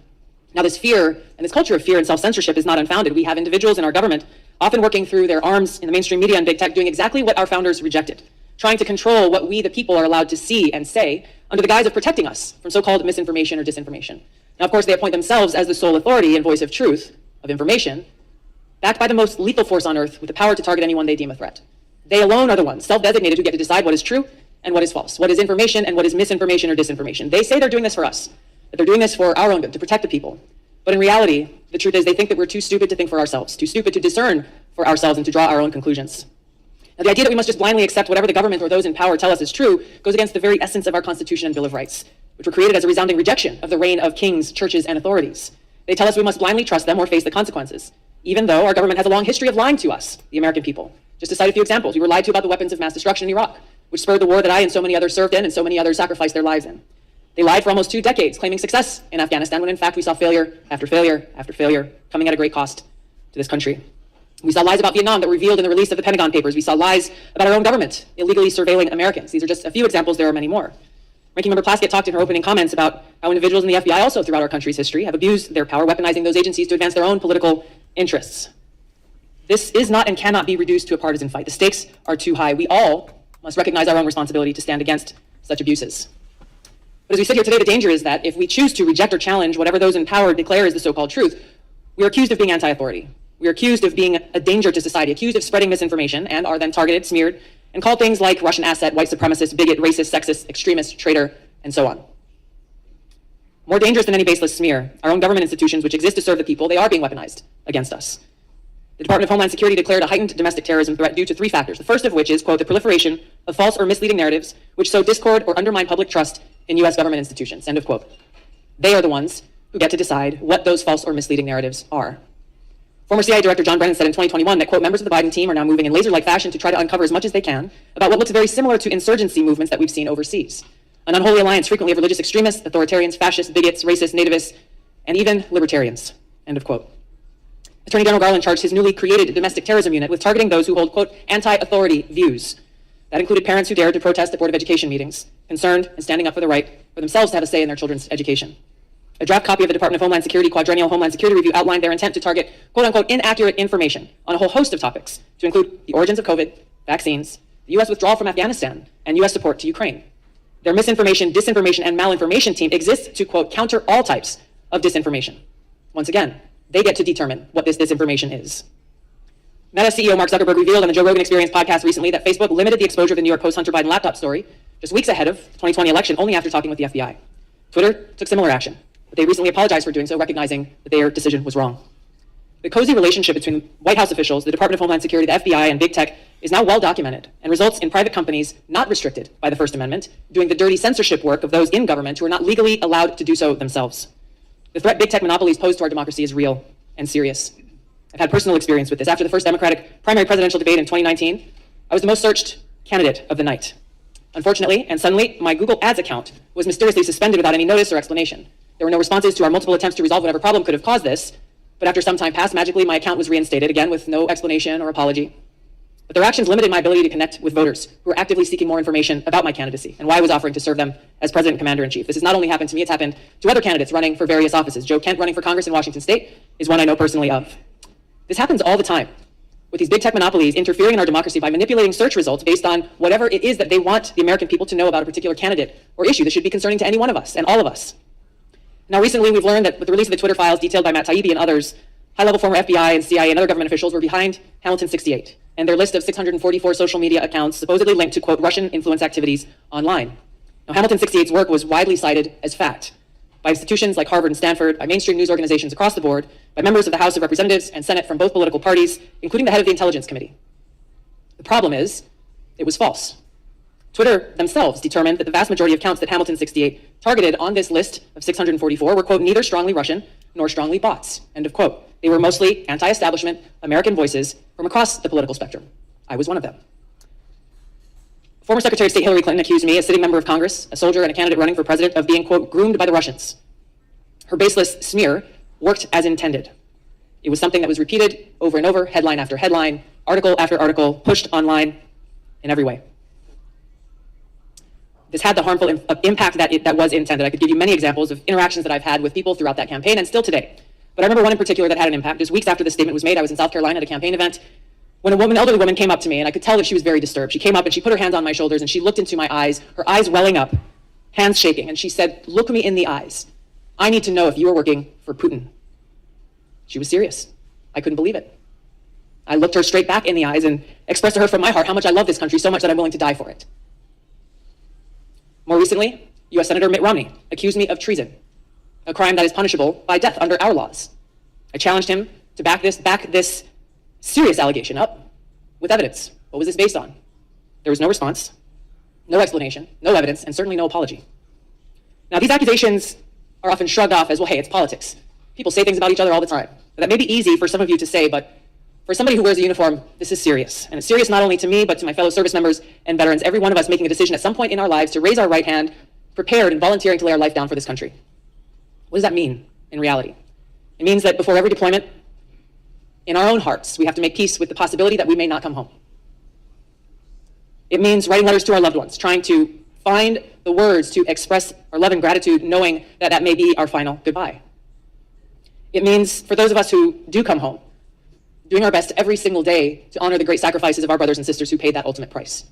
Now, this fear and this culture of fear and self-censorship is not unfounded. We have individuals in our government often working through their arms in the mainstream media and big tech doing exactly what our founders rejected, trying to control what we, the people, are allowed to see and say under the guise of protecting us from so-called misinformation or disinformation. Now, of course, they appoint themselves as the sole authority and voice of truth, of information, backed by the most lethal force on earth with the power to target anyone they deem a threat. They alone are the ones, self-designated, who get to decide what is true and what is false, what is information and what is misinformation or disinformation. They say they're doing this for us, that they're doing this for our own good, to protect the people. But in reality, the truth is they think that we're too stupid to think for ourselves, too stupid to discern for ourselves and to draw our own conclusions. Now, Now, the idea that we must just blindly accept whatever the government or those in power tell us is true goes against the very essence of our Constitution and Bill of Rights, which were created as a resounding rejection of the reign of kings, churches, and authorities. They tell us we must blindly trust them or face the consequences, even though our government has a long history of lying to us, the American people. Just to cite a few examples, we were lied to about the weapons of mass destruction in Iraq, which spurred the war that I and so many others served in and so many others sacrificed their lives in. They lied for almost 2 decades, claiming success in Afghanistan, when in fact we saw failure after failure after failure, coming at a great cost to this country. We saw lies about Vietnam that were revealed in the release of the Pentagon Papers. We saw lies about our own government illegally surveilling Americans. These are just a few examples. There are many more. Ranking Member Plaskett talked in her opening comments about how individuals in the FBI also throughout our country's history have abused their power, weaponizing those agencies to advance their own political interests. This is not and cannot be reduced to a partisan fight. The stakes are too high. We all must recognize our own responsibility to stand against such abuses. But as we sit here today, the danger is that if we choose to reject or challenge whatever those in power declare is the so-called truth, we are accused of being anti-authority. We are accused of being a danger to society, accused of spreading misinformation, and are then targeted, smeared, and called things like Russian asset, white supremacist, bigot, racist, sexist, extremist, traitor, and so on. More dangerous than any baseless smear, our own government institutions, which exist to serve the people, they are being weaponized against us. The Department of Homeland Security declared a heightened domestic terrorism threat due to 3 factors. The first of which is, quote, the proliferation of false or misleading narratives which sow discord or undermine public trust in U.S. government institutions, end of quote. They are the ones who get to decide what those false or misleading narratives are. Former CIA Director John Brennan said in 2021 that, quote, members of the Biden team are now moving in laser-like fashion to try to uncover as much as they can about what looks very similar to insurgency movements that we've seen overseas. An unholy alliance frequently of religious extremists, authoritarians, fascists, bigots, racists, nativists, and even libertarians, end of quote. Attorney General Garland charged his newly created domestic terrorism unit with targeting those who hold, quote, anti-authority views. That included parents who dared to protest at Board of Education meetings, concerned and standing up for the right for themselves to have a say in their children's education. A draft copy of the Department of Homeland Security Quadrennial Homeland Security Review outlined their intent to target, quote unquote, inaccurate information on a whole host of topics, to include the origins of COVID, vaccines, the U.S. withdrawal from Afghanistan, and U.S. support to Ukraine. Their misinformation, disinformation, and malinformation team exists to, quote, counter all types of disinformation. Once again, they get to determine what this disinformation is. Meta CEO Mark Zuckerberg revealed on the Joe Rogan Experience podcast recently that Facebook limited the exposure of the New York Post Hunter Biden laptop story just weeks ahead of the 2020 election, only after talking with the FBI. Twitter took similar action, but they recently apologized for doing so, recognizing that their decision was wrong. The cozy relationship between White House officials, the Department of Homeland Security, the FBI, and big tech is now well documented and results in private companies not restricted by the First Amendment doing the dirty censorship work of those in government who are not legally allowed to do so themselves. The threat big tech monopolies pose to our democracy is real and serious. I've had personal experience with this. After the first Democratic primary presidential debate in 2019, I was the most searched candidate of the night. Unfortunately, and suddenly, my Google Ads account was mysteriously suspended without any notice or explanation. There were no responses to our multiple attempts to resolve whatever problem could have caused this, but after some time passed, magically my account was reinstated, again with no explanation or apology. But their actions limited my ability to connect with voters who were actively seeking more information about my candidacy and why I was offering to serve them as President and Commander-in-Chief. This has not only happened to me, it's happened to other candidates running for various offices. Joe Kent, running for Congress in Washington State, is one I know personally of. This happens all the time, with these big tech monopolies interfering in our democracy by manipulating search results based on whatever it is that they want the American people to know about a particular candidate or issue that should be concerning to any one of us and all of us. Now, recently, we've learned that with the release of the Twitter files detailed by Matt Taibbi and others, high-level former FBI and CIA and other government officials were behind Hamilton 68 and their list of 644 social media accounts supposedly linked to, quote, Russian influence activities online. Now, Hamilton 68's work was widely cited as fact by institutions like Harvard and Stanford, by mainstream news organizations across the board, by members of the House of Representatives and Senate from both political parties, including the head of the Intelligence Committee. The problem is, it was false. Twitter themselves determined that the vast majority of accounts that Hamilton 68 targeted on this list of 644 were, quote, neither strongly Russian nor strongly bots, end of quote. They were mostly anti-establishment American voices from across the political spectrum. I was one of them. Former Secretary of State Hillary Clinton accused me, a sitting member of Congress, a soldier, and a candidate running for president, of being, quote, groomed by the Russians. Her baseless smear worked as intended. It was something that was repeated over and over, headline after headline, article after article, pushed online in every way. This had the harmful impact that was intended. I could give you many examples of interactions that I've had with people throughout that campaign and still today. But I remember one in particular that had an impact. Just weeks after this statement was made, I was in South Carolina at a campaign event when an elderly woman came up to me, and I could tell that she was very disturbed. She came up and she put her hands on my shoulders and she looked into my eyes, her eyes welling up, hands shaking, and she said, look me in the eyes. I need to know if you are working for Putin. She was serious. I couldn't believe it. I looked her straight back in the eyes and expressed to her from my heart how much I love this country, so much that I'm willing to die for it. More recently, U.S. Senator Mitt Romney accused me of treason, a crime that is punishable by death under our laws. I challenged him to back this serious allegation up with evidence. What was this based on? There was no response, no explanation, no evidence, and certainly no apology. Now, these accusations are often shrugged off as, well, hey, it's politics. People say things about each other all the time. That may be easy for some of you to say, but for somebody who wears a uniform, this is serious. And it's serious not only to me, but to my fellow service members and veterans, every one of us making a decision at some point in our lives to raise our right hand, prepared and volunteering to lay our life down for this country. What does that mean in reality? It means that before every deployment, in our own hearts, we have to make peace with the possibility that we may not come home. It means writing letters to our loved ones, trying to find the words to express our love and gratitude, knowing that that may be our final goodbye. It means, for those of us who do come home, doing our best every single day to honor the great sacrifices of our brothers and sisters who paid that ultimate price.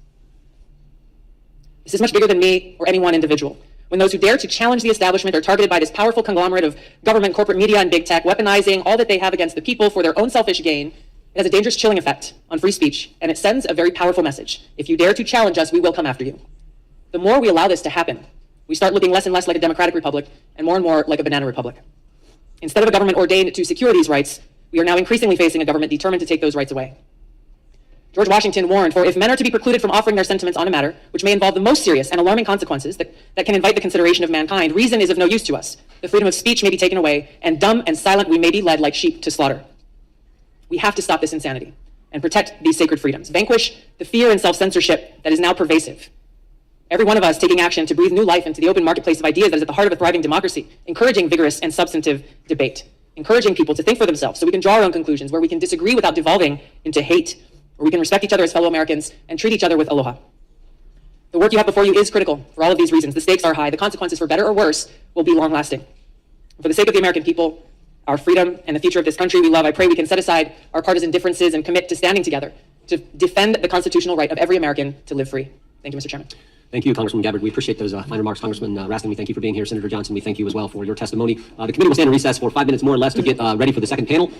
This is much bigger than me or any one individual. When those who dare to challenge the establishment are targeted by this powerful conglomerate of government, corporate media, and big tech, weaponizing all that they have against the people for their own selfish gain, it has a dangerous chilling effect on free speech, and it sends a very powerful message. If you dare to challenge us, we will come after you. The more we allow this to happen, we start looking less and less like a democratic republic and more like a banana republic. Instead of a government ordained to secure these rights, we are now increasingly facing a government determined to take those rights away. George Washington warned, for if men are to be precluded from offering their sentiments on a matter which may involve the most serious and alarming consequences that can invite the consideration of mankind, reason is of no use to us. The freedom of speech may be taken away, and dumb and silent we may be led like sheep to slaughter. We have to stop this insanity and protect these sacred freedoms. Vanquish the fear and self-censorship that is now pervasive. Every one of us taking action to breathe new life into the open marketplace of ideas that is at the heart of a thriving democracy, encouraging vigorous and substantive debate, encouraging people to think for themselves so we can draw our own conclusions, where we can disagree without devolving into hate, where we can respect each other as fellow Americans and treat each other with aloha. The work you have before you is critical for all of these reasons. The stakes are high. The consequences, for better or worse, will be long-lasting. For the sake of the American people, our freedom, and the future of this country we love, I pray we can set aside our partisan differences and commit to standing together to defend the constitutional right of every American to live free. Thank you, Mr. Chairman. Thank you, Congressman Gabbard. We appreciate those fine remarks. Congressman Raskin, we thank you for being here. Senator Johnson, we thank you as well for your testimony. The committee will stand in recess for 5 minutes more or less to get ready for the second panel.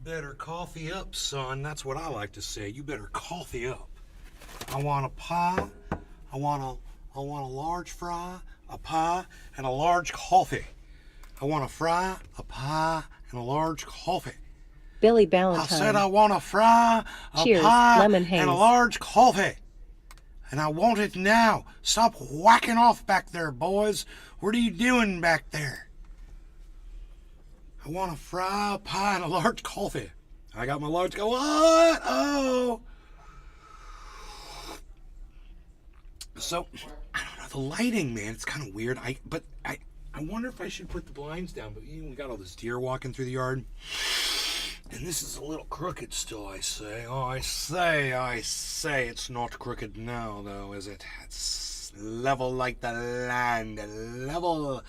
Better coffee up, son. That's what I like to say. You better coffee up. I want a pie. I want a large fry, a pie, and a large coffee. I want a fry, a pie, and a large coffee. Billy Ballantyne. I said I want a fry, a Cheers, pie, Lemon Haze. and a large coffee. And I want it now. Stop whacking off back there, boys. What are you doing back there? I want a fry, a pie, and a large coffee. I got my large coffee. What? Oh. So, I don't know. The lighting, man, it's kind of weird. I wonder if I should put the blinds down. But we got all this deer walking through the yard. And this is a little crooked still, I say. Oh, I say. It's not crooked now, though, is it? It's level like the land. Level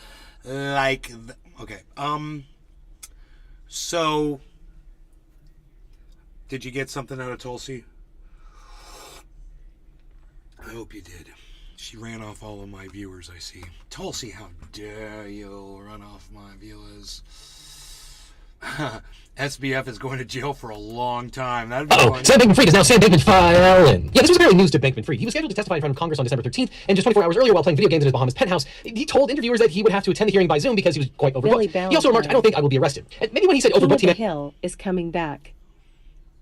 like the... Okay, So, did you get something out of Tulsi? I hope you did. She ran off all of my viewers, I see. Tulsi, how dare you run off my viewers? SBF is going to jail for a long time. That'd be fun. Sam Bankman-Fried is now Sam Bankman-Filing. Yeah, this was very news to Bankman-Fried. He was scheduled to testify in front of Congress on December 13th, and just 24 hours earlier, while playing video games in his Bahamas penthouse, he told interviewers that he would have to attend the hearing by Zoom because he was quite overbooked. He also remarked, "I don't think I will be arrested." And maybe when he said overbooked, he meant... King of the Hill is coming back.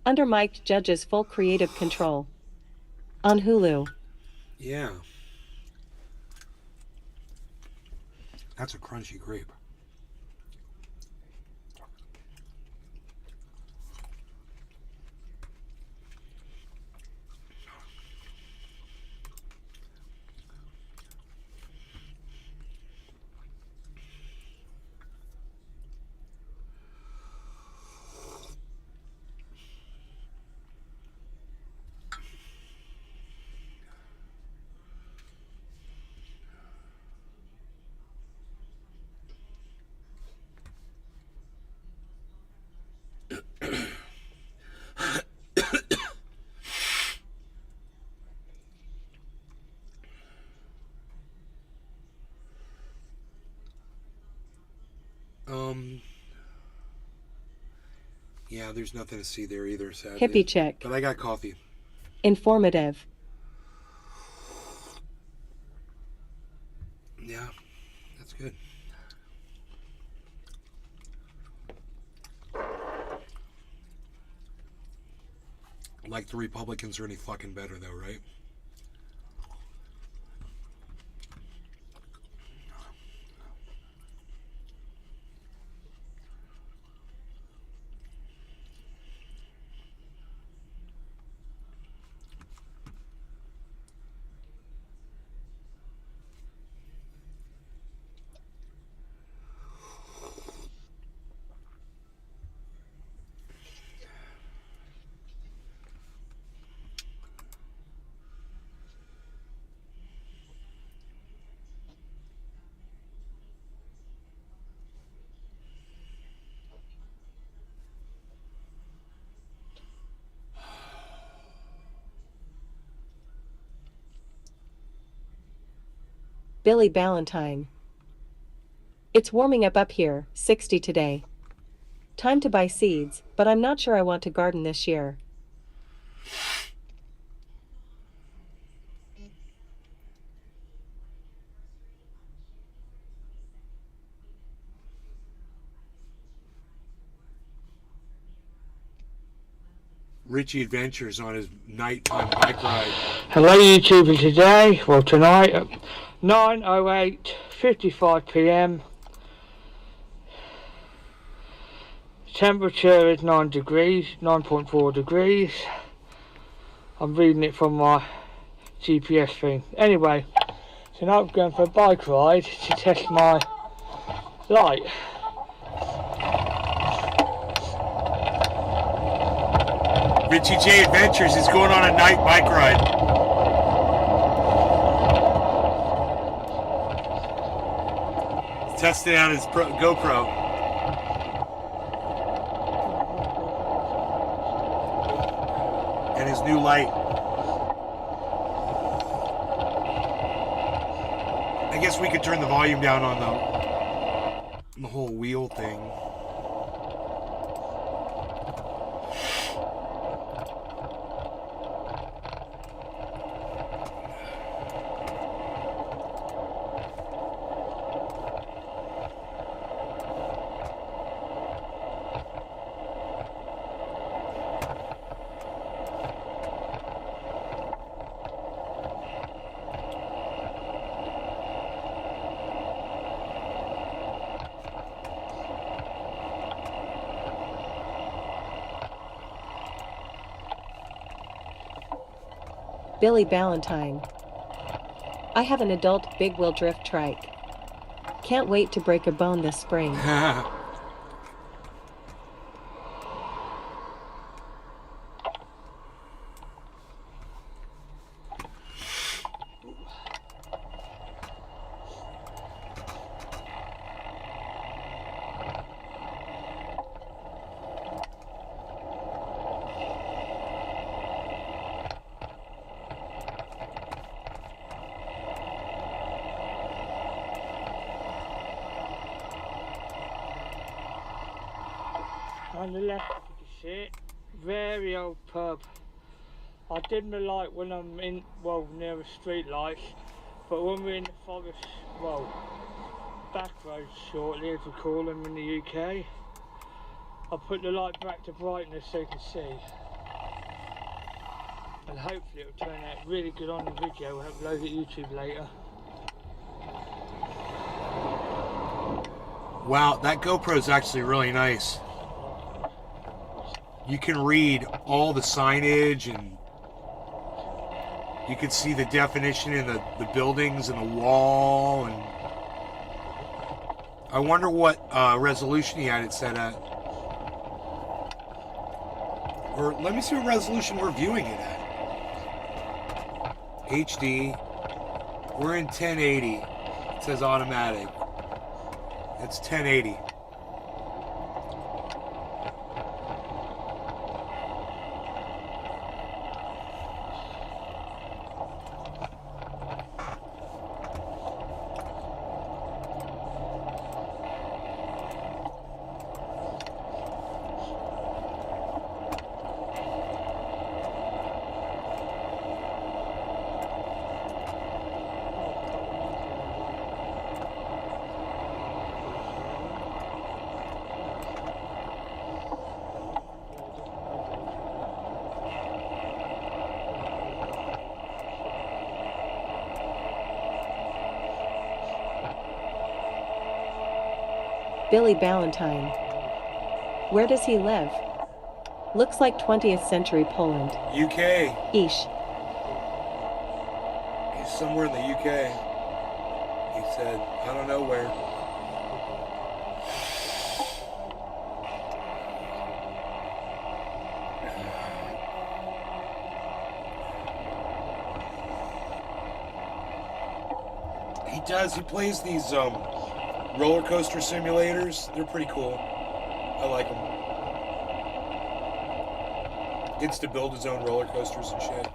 Under Mike Judge's full creative control. On Hulu. Yeah. That's a crunchy grape. Yeah, there's nothing to see there either, sadly. Hippie chick. But I got coffee. Informative. Yeah, that's good. Like the Republicans are any fucking better, though, right? Billy Ballantyne. It's warming up here, 60 today. Time to buy seeds, but I'm not sure I want to garden this year. Richie Adventures on his nighttime bike ride. Hello YouTube today, well tonight at 9:08:55 PM. Temperature is 9 degrees, 9.4 degrees. I'm reading it from my GPS thing. Anyway, so now I'm going for a bike ride to test my light. Richie J Adventures is going on a night bike ride. He's testing out his GoPro. And his new light. I guess we could turn the volume down on the whole wheel thing. Billy Ballantyne. I have an adult big wheel drift trike. Can't wait to break a bone this spring. On the left, you can see it. Very old pub. I did my light when I'm in, well, near the street lights, but when we're in the forest, well, back roads shortly, as we call them in the UK, I put the light back to brightness so you can see. And hopefully it'll turn out really good on the video. We'll upload it to YouTube later. Wow, that GoPro is actually really nice. You can read all the signage and you can see the definition in the buildings and the wall. And I wonder what resolution he had it set at. Or let me see what resolution we're viewing it at. HD. We're in 1080. It says automatic. It's 1080. Billy Ballantyne. Where does he live? Looks like 20th century Poland. UK. Eesh. He's somewhere in the UK. He said, I don't know where. He does. He plays these roller coaster simulators. They're pretty cool. I like them. Gets to build his own roller coasters and shit.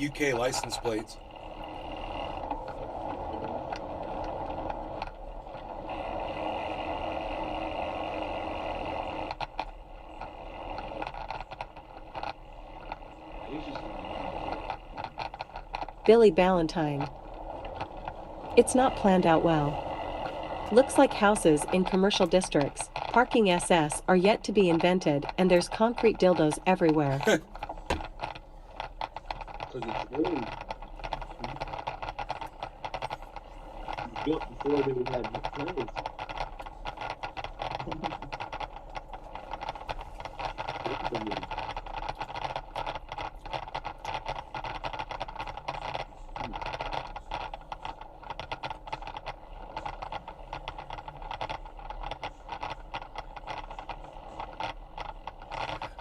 UK license plates. Billy Ballantyne. It's not planned out well. Looks like houses in commercial districts, parking SS are yet to be invented, and there's concrete dildos everywhere. Because it's really built before they would have clothes.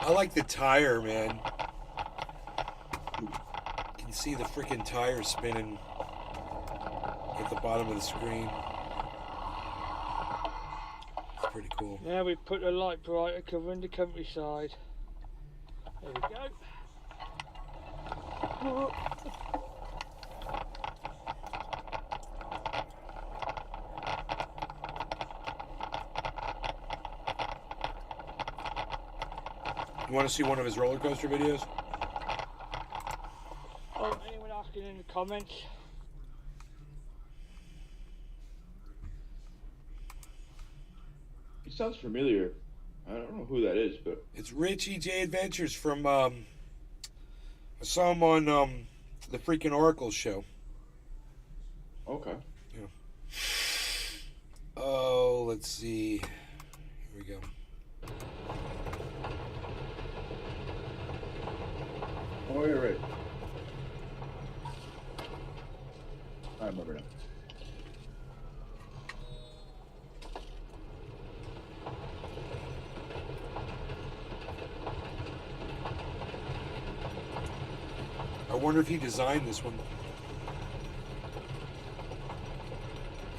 I like the tire, man. You can see the freaking tire spinning at the bottom of the screen. It's pretty cool. Now we put a light brighter covering the countryside. There we go. You want to see one of his roller coaster videos? Oh, anyone asking in the comments? He sounds familiar. I don't know who that is, but It's Richie J Adventures from I saw him on the freaking Oracle show. okay. Yeah. Oh, let's see. Here we go. Oh, you're right. I remember now. I wonder if he designed this one.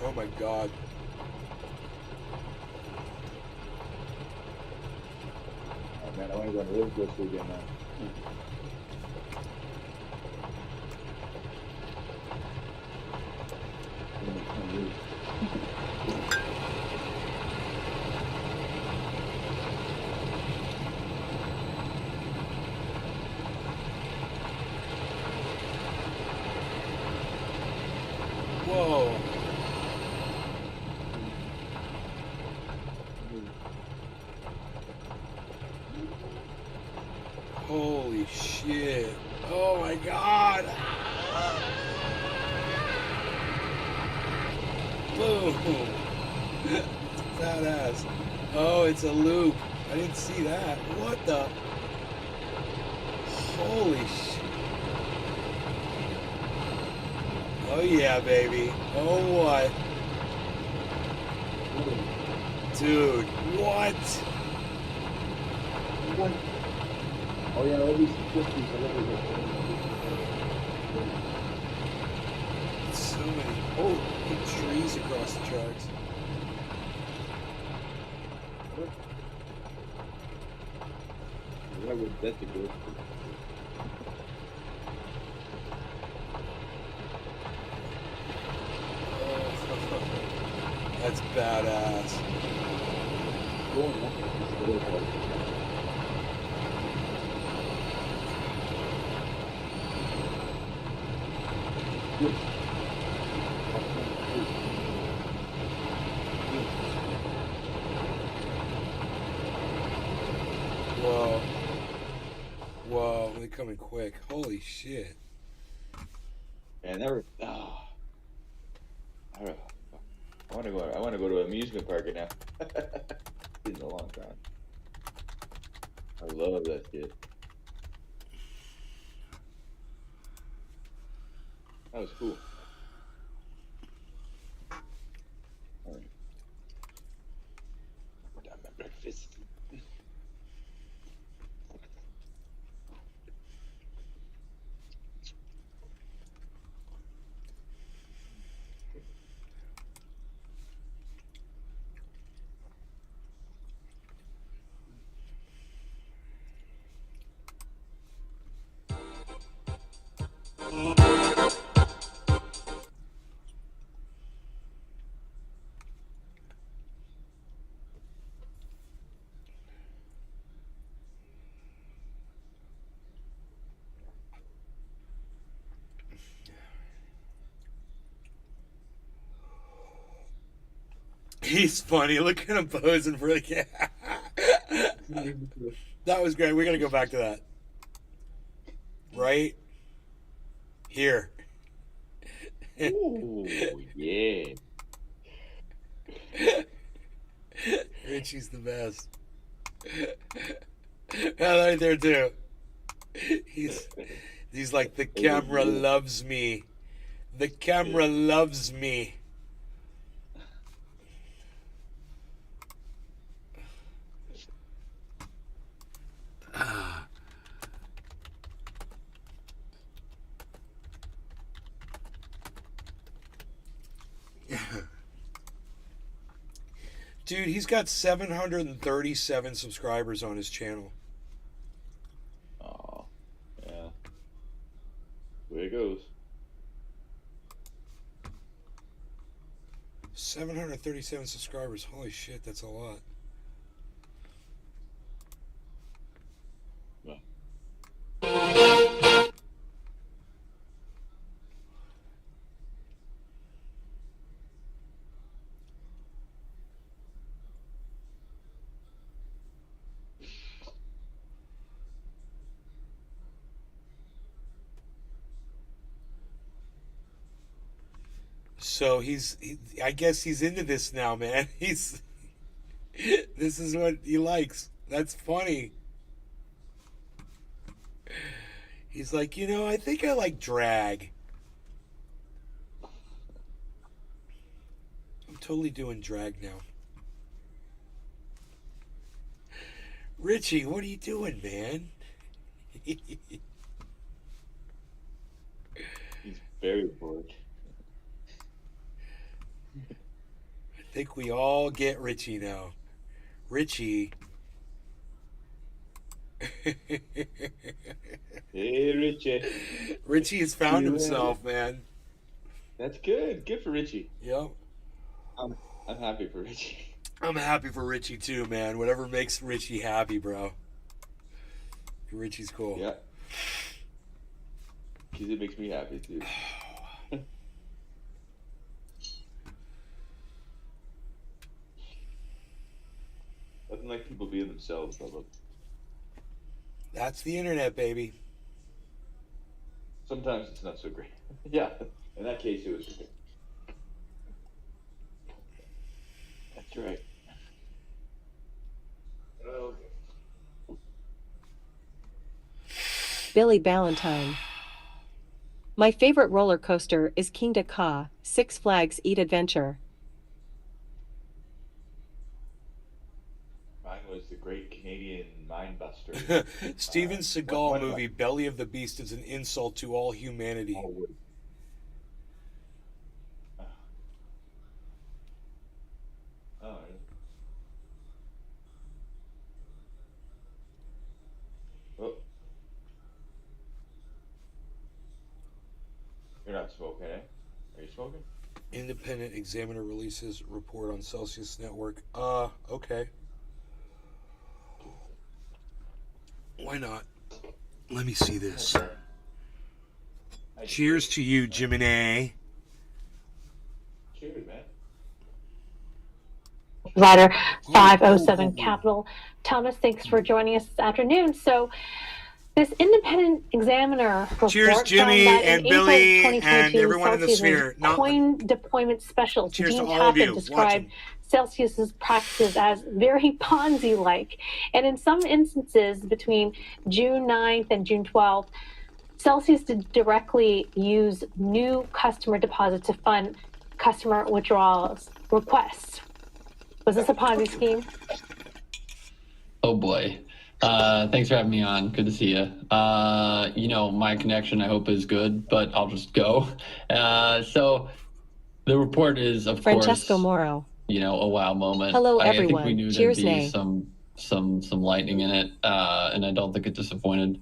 Oh my god. Oh man, I want to go on a roller coaster again now. Whoa. Holy shit. Oh my god! Boom! It's badass. Oh, it's a loop. I didn't see that. What the? Holy shit. Oh yeah, baby. Oh what? Dude, what? Oh yeah, all these 50s. So many. Oh, big trees across the tracks. That's a good. That's badass. Whoa. Whoa, they're coming quick. Holy shit. Man, never. Oh. I want to go. I want to go to an amusement park now. It's been a long time. I love that shit. That was cool. All right. Got my breakfast. He's funny. Look at him posing for the cat. That was great. We're going to go back to that. Right here. Ooh, yeah. Richie's the best. Right there too. He's like, the camera loves me. The camera loves me. Dude, he's got 737 subscribers on his channel. Oh, yeah. There it goes. 737 subscribers. Holy shit, that's a lot. So I guess he's into this now, man. This is what he likes. That's funny. He's like, I think I like drag. I'm totally doing drag now. Richie, what are you doing, man? He's very bored. I think we all get Richie now. Richie. Hey, Richie. Richie has found himself, man. That's good. Good for Richie. Yep. I'm happy for Richie. I'm happy for Richie too, man. Whatever makes Richie happy, bro. Richie's cool. Yeah. Because it makes me happy too. Nothing like people being themselves, brother. That's the internet, baby. Sometimes it's not so great. Yeah, in that case, it was. That's right. Okay. Billy Ballantyne. My favorite roller coaster is King Ka, Six Flags Eat Adventure. Mine was the Great Canadian Mindbuster. Steven Seagal movie Belly of the Beast is an insult to all humanity. Oh, oh. You're not smoking, eh? Are you smoking? Independent Examiner releases report on Celsius Network. Okay. Why not? Let me see this. Cheers to you, Jiminy. Cheers, man. Ladder 507 Capital. Thomas, thanks for joining us this afternoon. So, this independent examiner report Cheers, Jimmy found that and in April Billy 2022, and everyone in the Celsius's sphere. coin deployment specialist Cheers Dean to all of you Tappan described Celsius's practices as very Ponzi-like. And in some instances, between June 9th and June 12th, Celsius did directly use new customer deposits to fund customer withdrawals requests. Was this a Ponzi scheme? Oh boy. Thanks for having me on. Good to see you. My connection I hope is good, but I'll just go. So the report is, of Francesco course, Moro. A wow moment. Hello, I think everyone. we knew Cheers, there'd be Nay. some lightning in it, and I don't think it disappointed.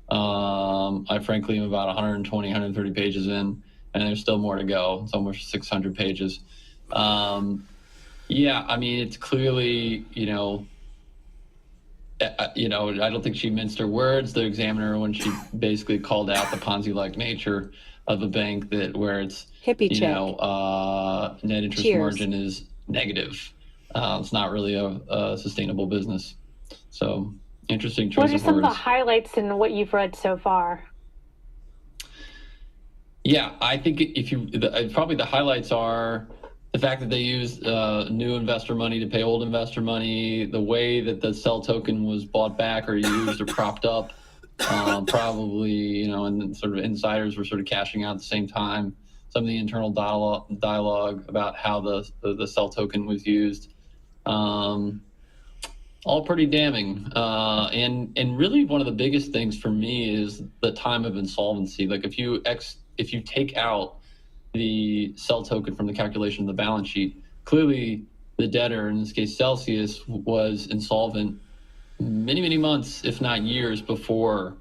I frankly am about 120, 130 pages in, and there's still more to go. It's almost 600 pages. It's clearly, I don't think she minced her words. The examiner, when she basically called out the Ponzi-like nature of a bank where it's, net interest Cheers. margin is negative. It's not really a sustainable business. So interesting choice What are of some of the words. highlights in what you've read so far? Yeah, I think probably the highlights are the fact that they used new investor money to pay old investor money, the way that the cell token was bought back or used or propped up, probably, and sort of insiders were sort of cashing out at the same time. Some of the internal dialogue about how the cell token was used, all pretty damning. And really one of the biggest things for me is the time of insolvency. Like if you take out the cell token from the calculation of the balance sheet, clearly the debtor, in this case Celsius, was insolvent many, many months, if not years, before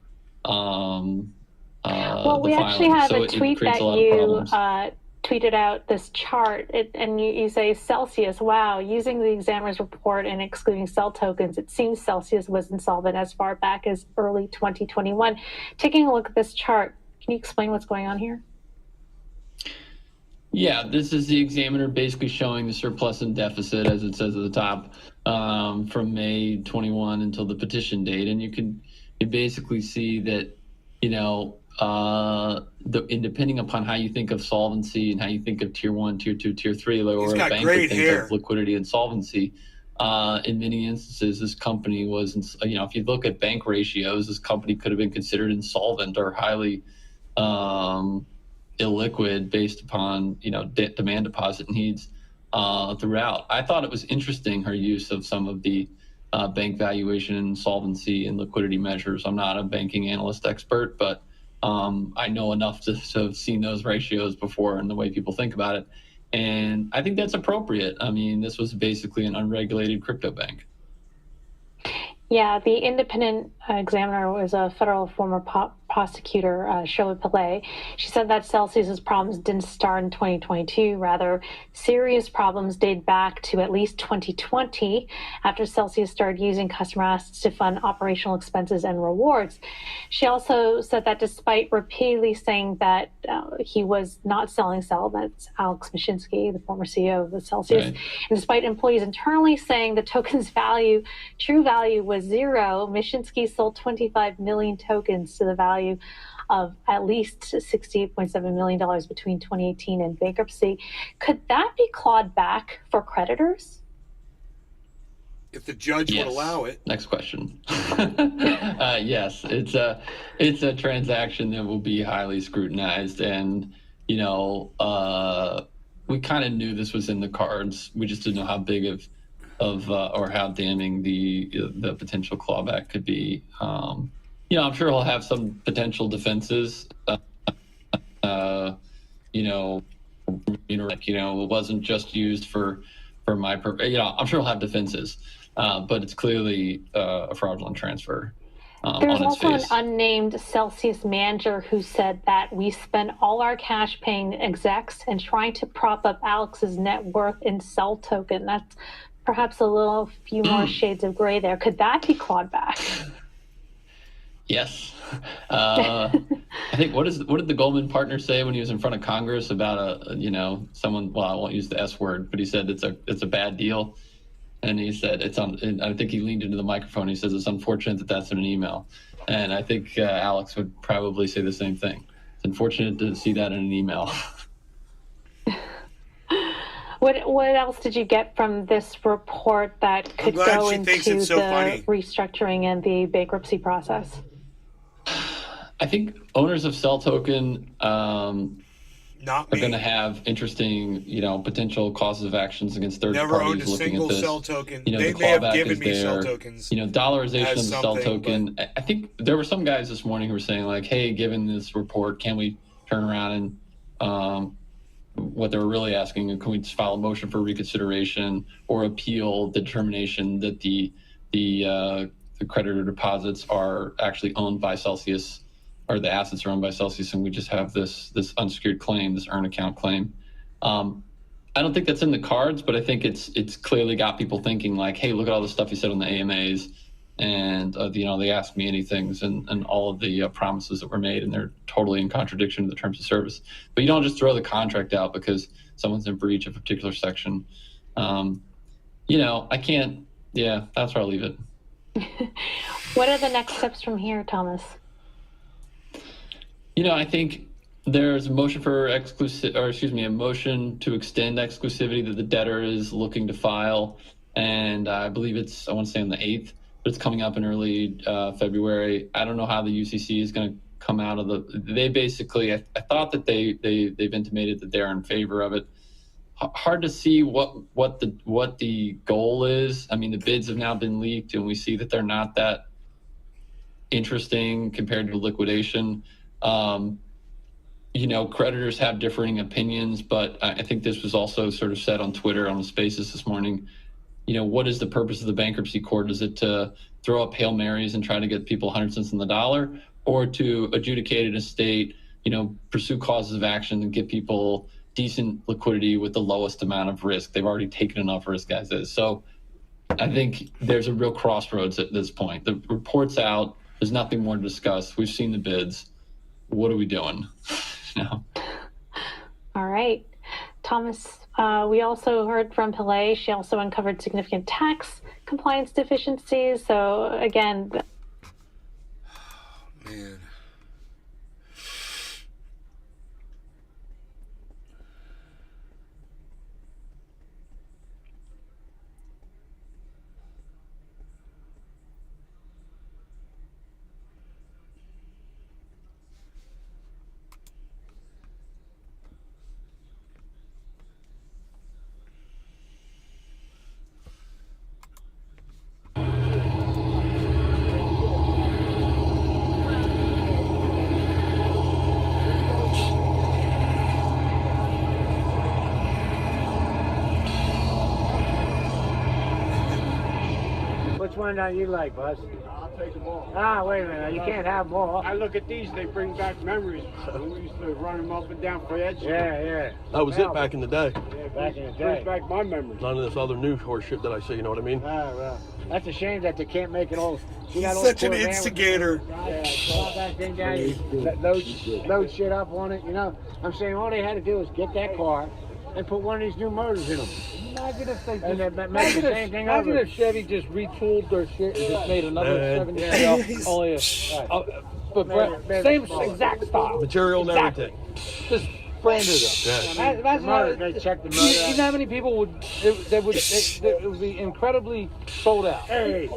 We actually have a tweet that you tweeted tweeted out this chart, and you say Celsius, wow, using the examiner's report and excluding cell tokens, it seems Celsius was insolvent as far back as early 2021. Taking a look at this chart, can you explain what's going on here? Yeah, this is the examiner basically showing the surplus and deficit, as it says at the top, from May 21 until the petition date. And you basically see that, depending upon how you think of solvency and how you think of tier 1, tier 2, tier 3, or a bank would think of liquidity and solvency, in many instances, this company was, if you look at bank ratios, this company could have been considered insolvent or highly illiquid based upon demand deposit needs throughout. I thought it was interesting, her use of some of the bank valuation and solvency and liquidity measures. I'm not a banking analyst expert, but I know enough to have seen those ratios before and the way people think about it. And I think that's appropriate. I mean, this was basically an unregulated crypto bank. Yeah, the independent examiner was a federal former prosecutor, Showa Pillay. She said that Celsius's problems didn't start in 2022. Rather, serious problems date back to at least 2020, after Celsius started using customer assets to fund operational expenses and rewards. She also said that despite repeatedly saying that he was not selling Cell, that's Alex Mashinsky, the former CEO of the Celsius, Right. and despite employees internally saying the token's true value was zero, Mashinsky sold 25 million tokens to the value of at least $68.7 million between 2018 and bankruptcy. Could that be clawed back for creditors? If the judge would allow it. Next question. Yes, it's a transaction that will be highly scrutinized, and we kind of knew this was in the cards. We just didn't know how big of or how damning the potential clawback could be. I'm sure he'll have some potential defenses. It wasn't just used for my purpose. I'm sure he'll have defenses. But it's clearly a fraudulent transfer There's on its also face. an unnamed Celsius manager who said that we spent all our cash paying execs and trying to prop up Alex's net worth in cell token. That's perhaps a few more shades of gray there. Could that be clawed back? Yes. I think what did the Goldman partner say when he was in front of Congress about someone? Well, I won't use the S word, but he said it's a bad deal. And he said and I think he leaned into the microphone. He says it's unfortunate that that's in an email. And I think Alex would probably say the same thing. It's unfortunate to see that in an email. What else did you get from this report that could go into the restructuring and the bankruptcy process? I think owners of Cell Token are going to have interesting, potential causes of actions against third Never parties owned a looking single at this. Cell Token. The They may have clawback given is me Cell there. Tokens. Dollarization of the as Cell something, Token. I think there were some guys this morning who were saying like, hey, given this report, can we turn around and what they were really asking, can we just file a motion for reconsideration or appeal the determination that the creditor deposits are actually owned by Celsius, or the assets are owned by Celsius, and we just have this unsecured claim, this earn account claim. I don't think that's in the cards, but I think it's clearly got people thinking like, hey, look at all the stuff he said on the AMAs, and they asked me anything, and all of the promises that were made, and they're totally in contradiction to the terms of service. But you don't just throw the contract out because someone's in breach of a particular section. I can't. Yeah, that's where I'll leave it. What are the next steps from here, Thomas? I think there's a motion for a motion to extend exclusivity that the debtor is looking to file, and I believe I want to say on the 8th, but it's coming up in early February. I don't know how the UCC is going to come out of they basically, I thought that they've intimated that they're in favor of it. Hard to see what the goal is. I mean, the bids have now been leaked, and we see that they're not that interesting compared to liquidation. Creditors have differing opinions, but I think this was also sort of said on Twitter on the Spaces this morning. What is the purpose of the bankruptcy court? Is it to throw up Hail Marys and try to get people 100 cents on the dollar, or to adjudicate an estate, pursue causes of action and get people decent liquidity with the lowest amount of risk? They've already taken enough risk as is. So I think there's a real crossroads at this point. The report's out. There's nothing more to discuss. We've seen the bids. What are we doing? All right. Thomas, we also heard from PlP. She also uncovered significant tax compliance deficiencies. So again, man. Which one do you like, Buzz? I'll take them all. Ah, wait a minute. You can't have them all. I look at these, they bring back memories. We used to run them up and down Fayette Street. Yeah. That was it back in the day. Yeah, Back in the day. brings back my memories. None of this other new horse shit that I see, you know what I mean? Ah, well. That's a shame that they can't make it all. He's such an instigator. Yeah, so that thing down, you load shit up on it, I'm saying all they had to do was get that car and put one of these new motors in them. Imagine if they And just, then make the same thing over. Chevy just retooled their shit and just made another Man. 70 Yeah. only but same exact style. Material and Exactly. everything. Just branded up. Yeah. Imagine how, They checked the you motor know how many people would it would be incredibly sold out. Hey.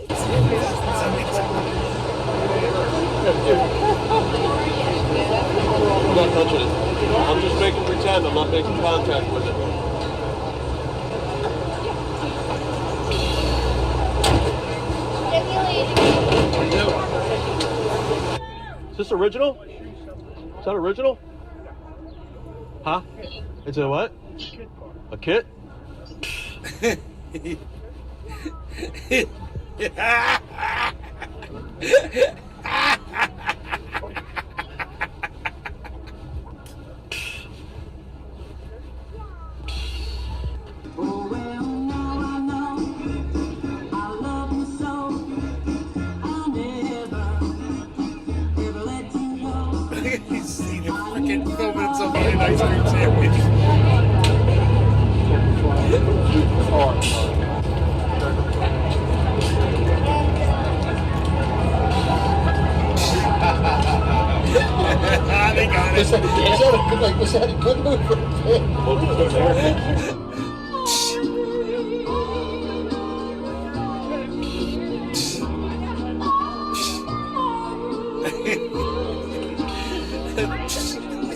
I'm not touching it. I'm just making pretend. I'm not making contact with it. Is this original? Is that original? Huh? It's a what? A kit? He's seen him freaking filming somebody an ice cream sandwich. They got it. Was that a good move for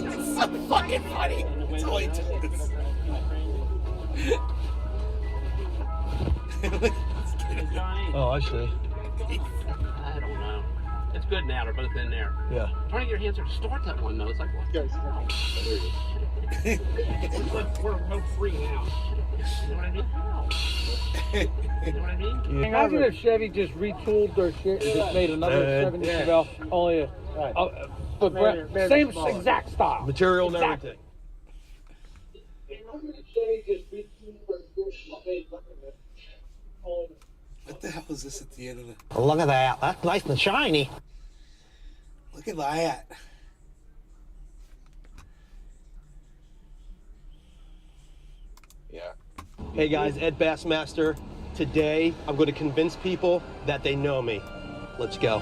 It's so fucking funny. That's all he does. Oh, I see. I don't know. It's good now. They're both in there. Yeah. Trying to get your hands to start that one though. It's like what? It's like we're both free now. You know what I mean? You know what I mean? Imagine if Chevy just retooled their shit and just made another 70 Chevelle, only a, same exact style. Material and Exactly. everything. What the hell is this at the end of the... Look at that. That's nice and shiny. Look at that. Yeah. Hey guys, Ed Bassmaster. Today, I'm going to convince people that they know me. Let's go.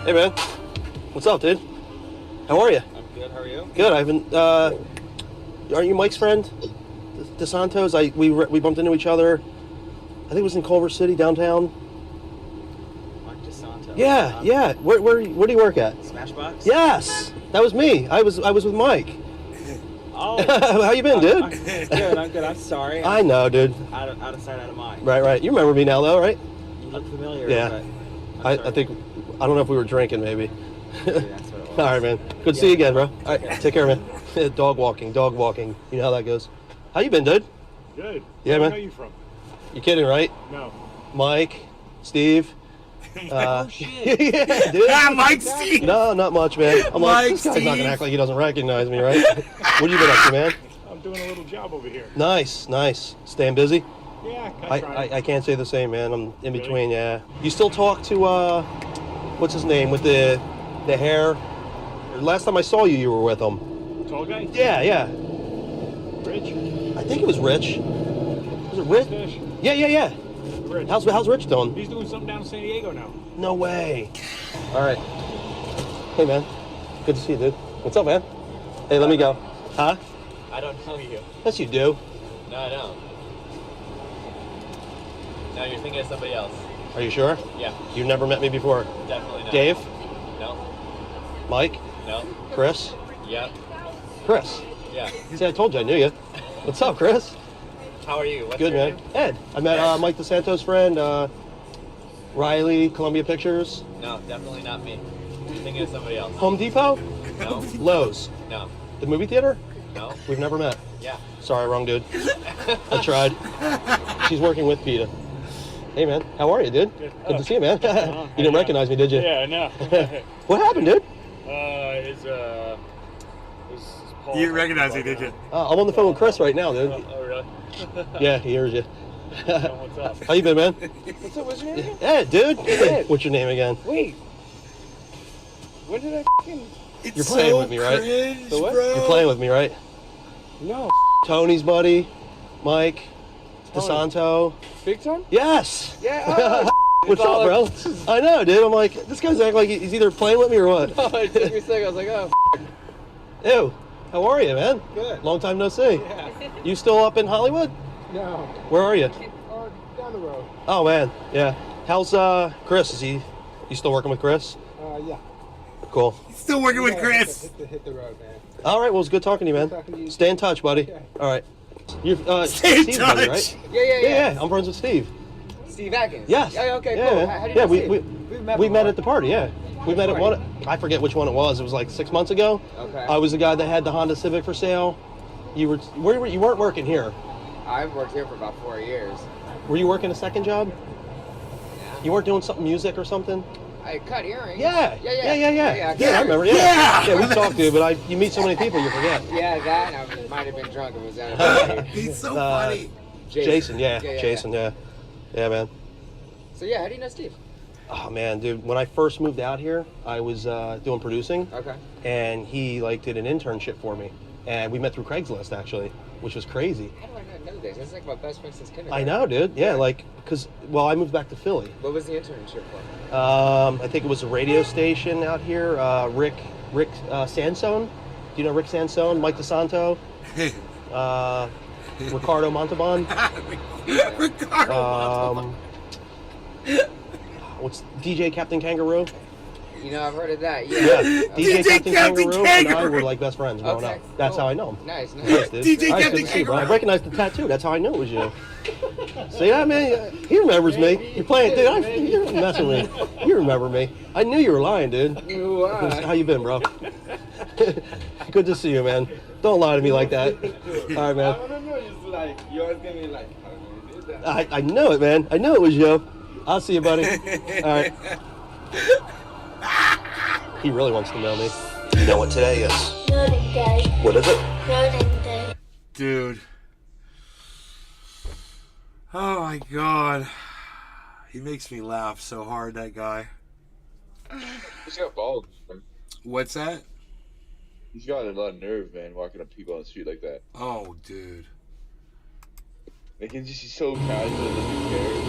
Hey man, what's up, dude? How are you? I'm good. How are you? Good. I haven't. Aren't you Mike's friend, DeSantos? We bumped into each other. I think it was in Culver City downtown. Mike DeSantos. Yeah, yeah. Where do you work at? Smashbox. Yes, that was me. I was with Mike. Oh. How you been, dude? I'm good. I'm good. I'm sorry. I know, dude. Out of sight, out of mind. Right. You remember me now, though, right? You look familiar. Yeah. But I think. I don't know if we were drinking, maybe. maybe that's what it was. All right, man. Good to see you again, bro. All right, take care, man. Dog walking. You know how that goes. How you been, dude? Good. Yeah, Where man. are you from? You kidding, right? No. Mike, Steve. Oh, shit. Yeah, dude. Mike, Steve. No, not much, man. I'm like, this guy's not Steve. gonna act like he doesn't recognize me, right? What have you been up to, man? I'm doing a little job over here. Nice. Staying busy? Yeah, I can't say the same, man. I'm in between, yeah. You still talk to, what's his name, with the hair? Last time I saw you, you were with him. Tall guy? Yeah. Rich? I think it was Rich. Was it Rich? Fish? Yeah. Rich. How's Rich doing? He's doing something down in San Diego now. No way. All right. Hey, man. Good to see you, dude. What's up, man? Hey, let me go. Huh? I don't know you. Yes, you do. No, I don't. No, you're thinking of somebody else. Are you sure? Yeah. You've never met me before? Definitely not. Dave? No. Mike? No. Chris? Yep. Chris? Yeah. See, I told you I knew you. What's up, Chris? How are you? What's Good, your man. name? Ed. I met Mike DeSantos' friend, Riley, Columbia Pictures. No, definitely not me. You're thinking of somebody else. Home Depot? No. Lowe's. No. The movie theater? No. We've never met. Yeah. Sorry, wrong dude. I tried. She's working with PETA. Hey, man. How are you, dude? Good to see you, man. You didn't recognize me, did you? Yeah, I know. What happened, dude? His Paul. You didn't recognize me, did you? I'm on the phone with Chris right now, dude. Oh, really? Yeah, he hears you. What's up? How you been, man? What's up? What's your name again? Ed, dude. Ed. What's your name again? Wait. When did I fucking... You're playing with me, right? Cringe, The what? bro. You're playing with me, right? No. Tony's buddy, Mike. DeSanto. Big time? Yes. Yeah. What's up, bro? I know, dude. I'm like, this guy's acting like he's either playing with me or what? Oh, it took me a second. I was like, oh. Ew. How are you, man? Good. Long time no see. Yeah. You still up in Hollywood? No. Where are you? Down the road. Oh man, yeah. How's Chris? Is he? You still working with Chris? Yeah. Cool. Still working with Chris. Hit the road, man. All right. Well, it's good talking to you, man. talking to you. Stay in touch, buddy. All right. You're Stay in Steve's touch. buddy, right? Yeah. I'm friends with Steve. Steve Atkins. Yes. Yeah, okay, Yeah, cool. man. How do you Yeah, know Steve? we met at the party. Yeah. We met at one. I forget which one it was. It was like 6 months ago. Okay. I was the guy that had the Honda Civic for sale. You were. You weren't working here. I've worked here for about 4 years. Were you working a second job? Yeah. You weren't doing something music or something? I cut earrings. Yeah, Yeah, I remember. Yeah, we talked to you, but you meet so many people, you forget. Yeah, that, and I might have been drunk. It was at a party. He's so funny. Jason, Jason, yeah, man. So yeah, how do you know Steve? Oh man, dude, when I first moved out here, I was doing producing. Okay. And he did an internship for me, and we met through Craigslist actually, which was crazy. How do I not know this? That's like my best friend since kindergarten. I know, dude. Yeah, because I moved back to Philly. What was the internship for? I think it was a radio station out here. Rick Sansone. Do you know Rick Sansone? Mike DeSanto. Ricardo Montalban. What's DJ Captain Kangaroo? You know, I've heard of that. Yeah, DJ Captain Kangaroo and I were like best friends growing Okay, up. That's how I know him. Nice. Yes, dude. DJ All right, Captain good to see you, bro. I Kangaroo. recognized the tattoo. That's how I knew it was you. So yeah, man, he remembers me. You're playing, dude. You're messing with me. You remember me. I knew you were lying, dude. You are. How you been, bro? Good to see you, man. Don't lie to me like that. All right, man. I don't know. It's like you always give me like, how do you do that? I know it, man. I know it was you. I'll see you, buddy. All right. He really wants to know me. You know what today is? Loading day. What is it? Loading day. Dude. Oh my god. He makes me laugh so hard, that guy. He's got balls. What's that? He's got a lot of nerve, man, walking up people on the street like that. Oh, dude. Like, he's so casual, doesn't care.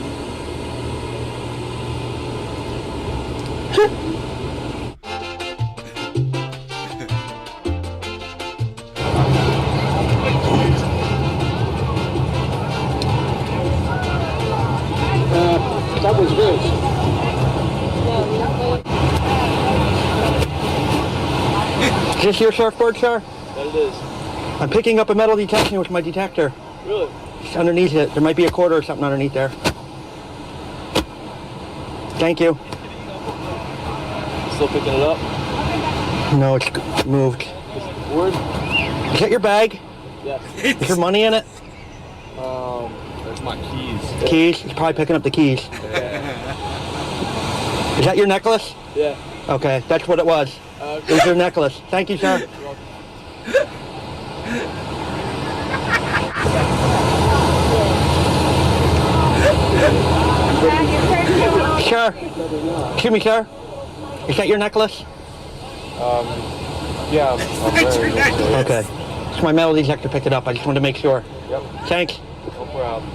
That was good. Is this your surfboard, sir? That it is. I'm picking up a metal detection with my detector. Really? It's underneath it. There might be a quarter or something underneath there. Thank you. Still picking it up? No, it's moved. Word? Is that your bag? Yes. Is there money in it? That's my keys. Keys? He's probably picking up the keys. Is that your necklace? Yeah. Okay, that's what it was. It was your necklace. Thank you, sir. Sir. Excuse me, sir. Is that your necklace? Yeah, I'm wearing it. Okay. It's my metal detector picked it up. I just wanted to make sure. Yep. Thanks. No problem.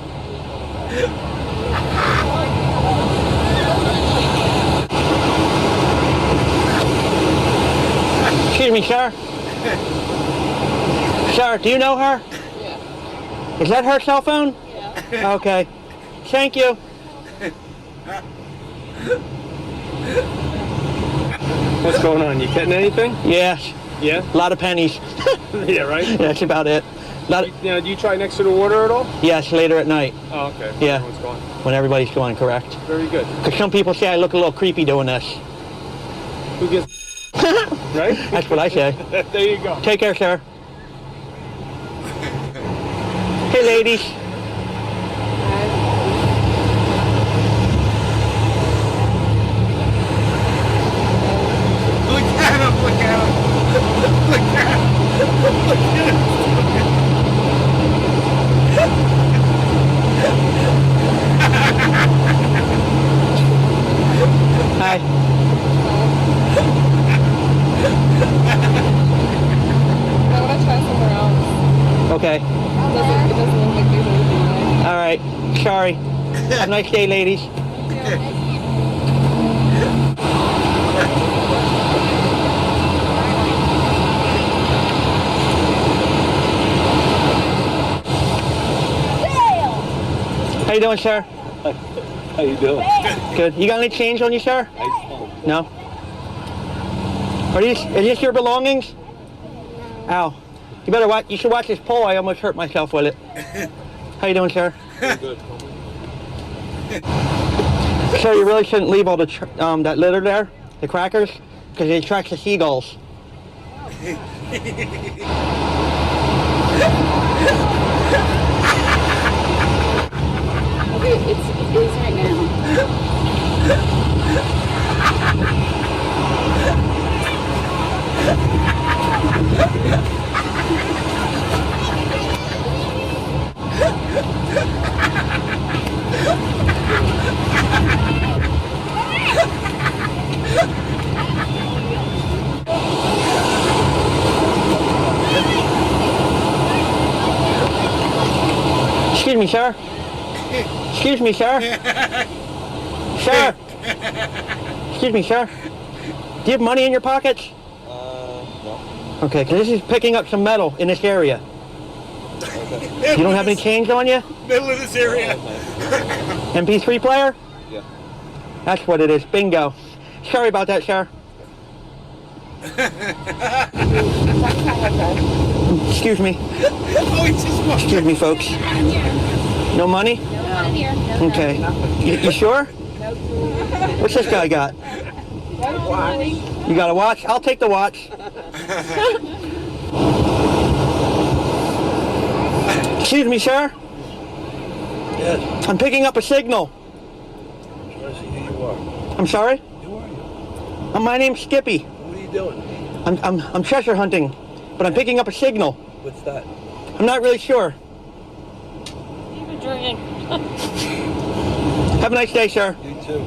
Excuse me, sir. Sir, do you know her? Yeah. Is that her cell phone? Yeah. Okay. Thank you. What's going on? You getting anything? Yes. Yeah? A lot of pennies. Yeah, right? Yeah, that's about it. Do you try next to the water at all? Yes, later at night. Oh, okay. Yeah. Everyone's gone. When everybody's going, correct. Very good. Because some people say I look a little creepy doing this. Who gives right? That's what I say. There you go. Take care, sir. Hey, ladies. Look at him, look at him. Look at him. Look at him. Hi. I want to try somewhere else. Okay. It doesn't look like there's anything there. All right. right. Sorry. Have a nice day, ladies. How you doing, sir? How you doing? Good. You got any change on you, sir? No. Is this your belongings? Ow. You better watch. You should watch this pole. I almost hurt myself with it. How you doing, sir? Good. Sir, you really shouldn't leave all the that litter there, the crackers, because it attracts the seagulls. Okay, it is right now. Excuse me, sir. Excuse me, sir. Sir. Excuse me, sir. Do you have money in your pockets? No. Okay, because this is picking up some metal in this area. Okay. You don't have any change on you? Middle of this area. MP3 player? Yeah. That's what it is. Bingo. Sorry about that, sir. Excuse me. Oh, he just walked. Excuse me, folks. No money? No. Okay. You sure? What's this guy got? You got a watch? I'll take the watch. Excuse me, sir. Yes. I'm picking up a signal. I want to see who you are. I'm sorry? Who are you? My name's Skippy. What are you doing? I'm treasure hunting, but I'm picking up a signal. What's that? I'm not really sure. Have a nice day, sir. You too.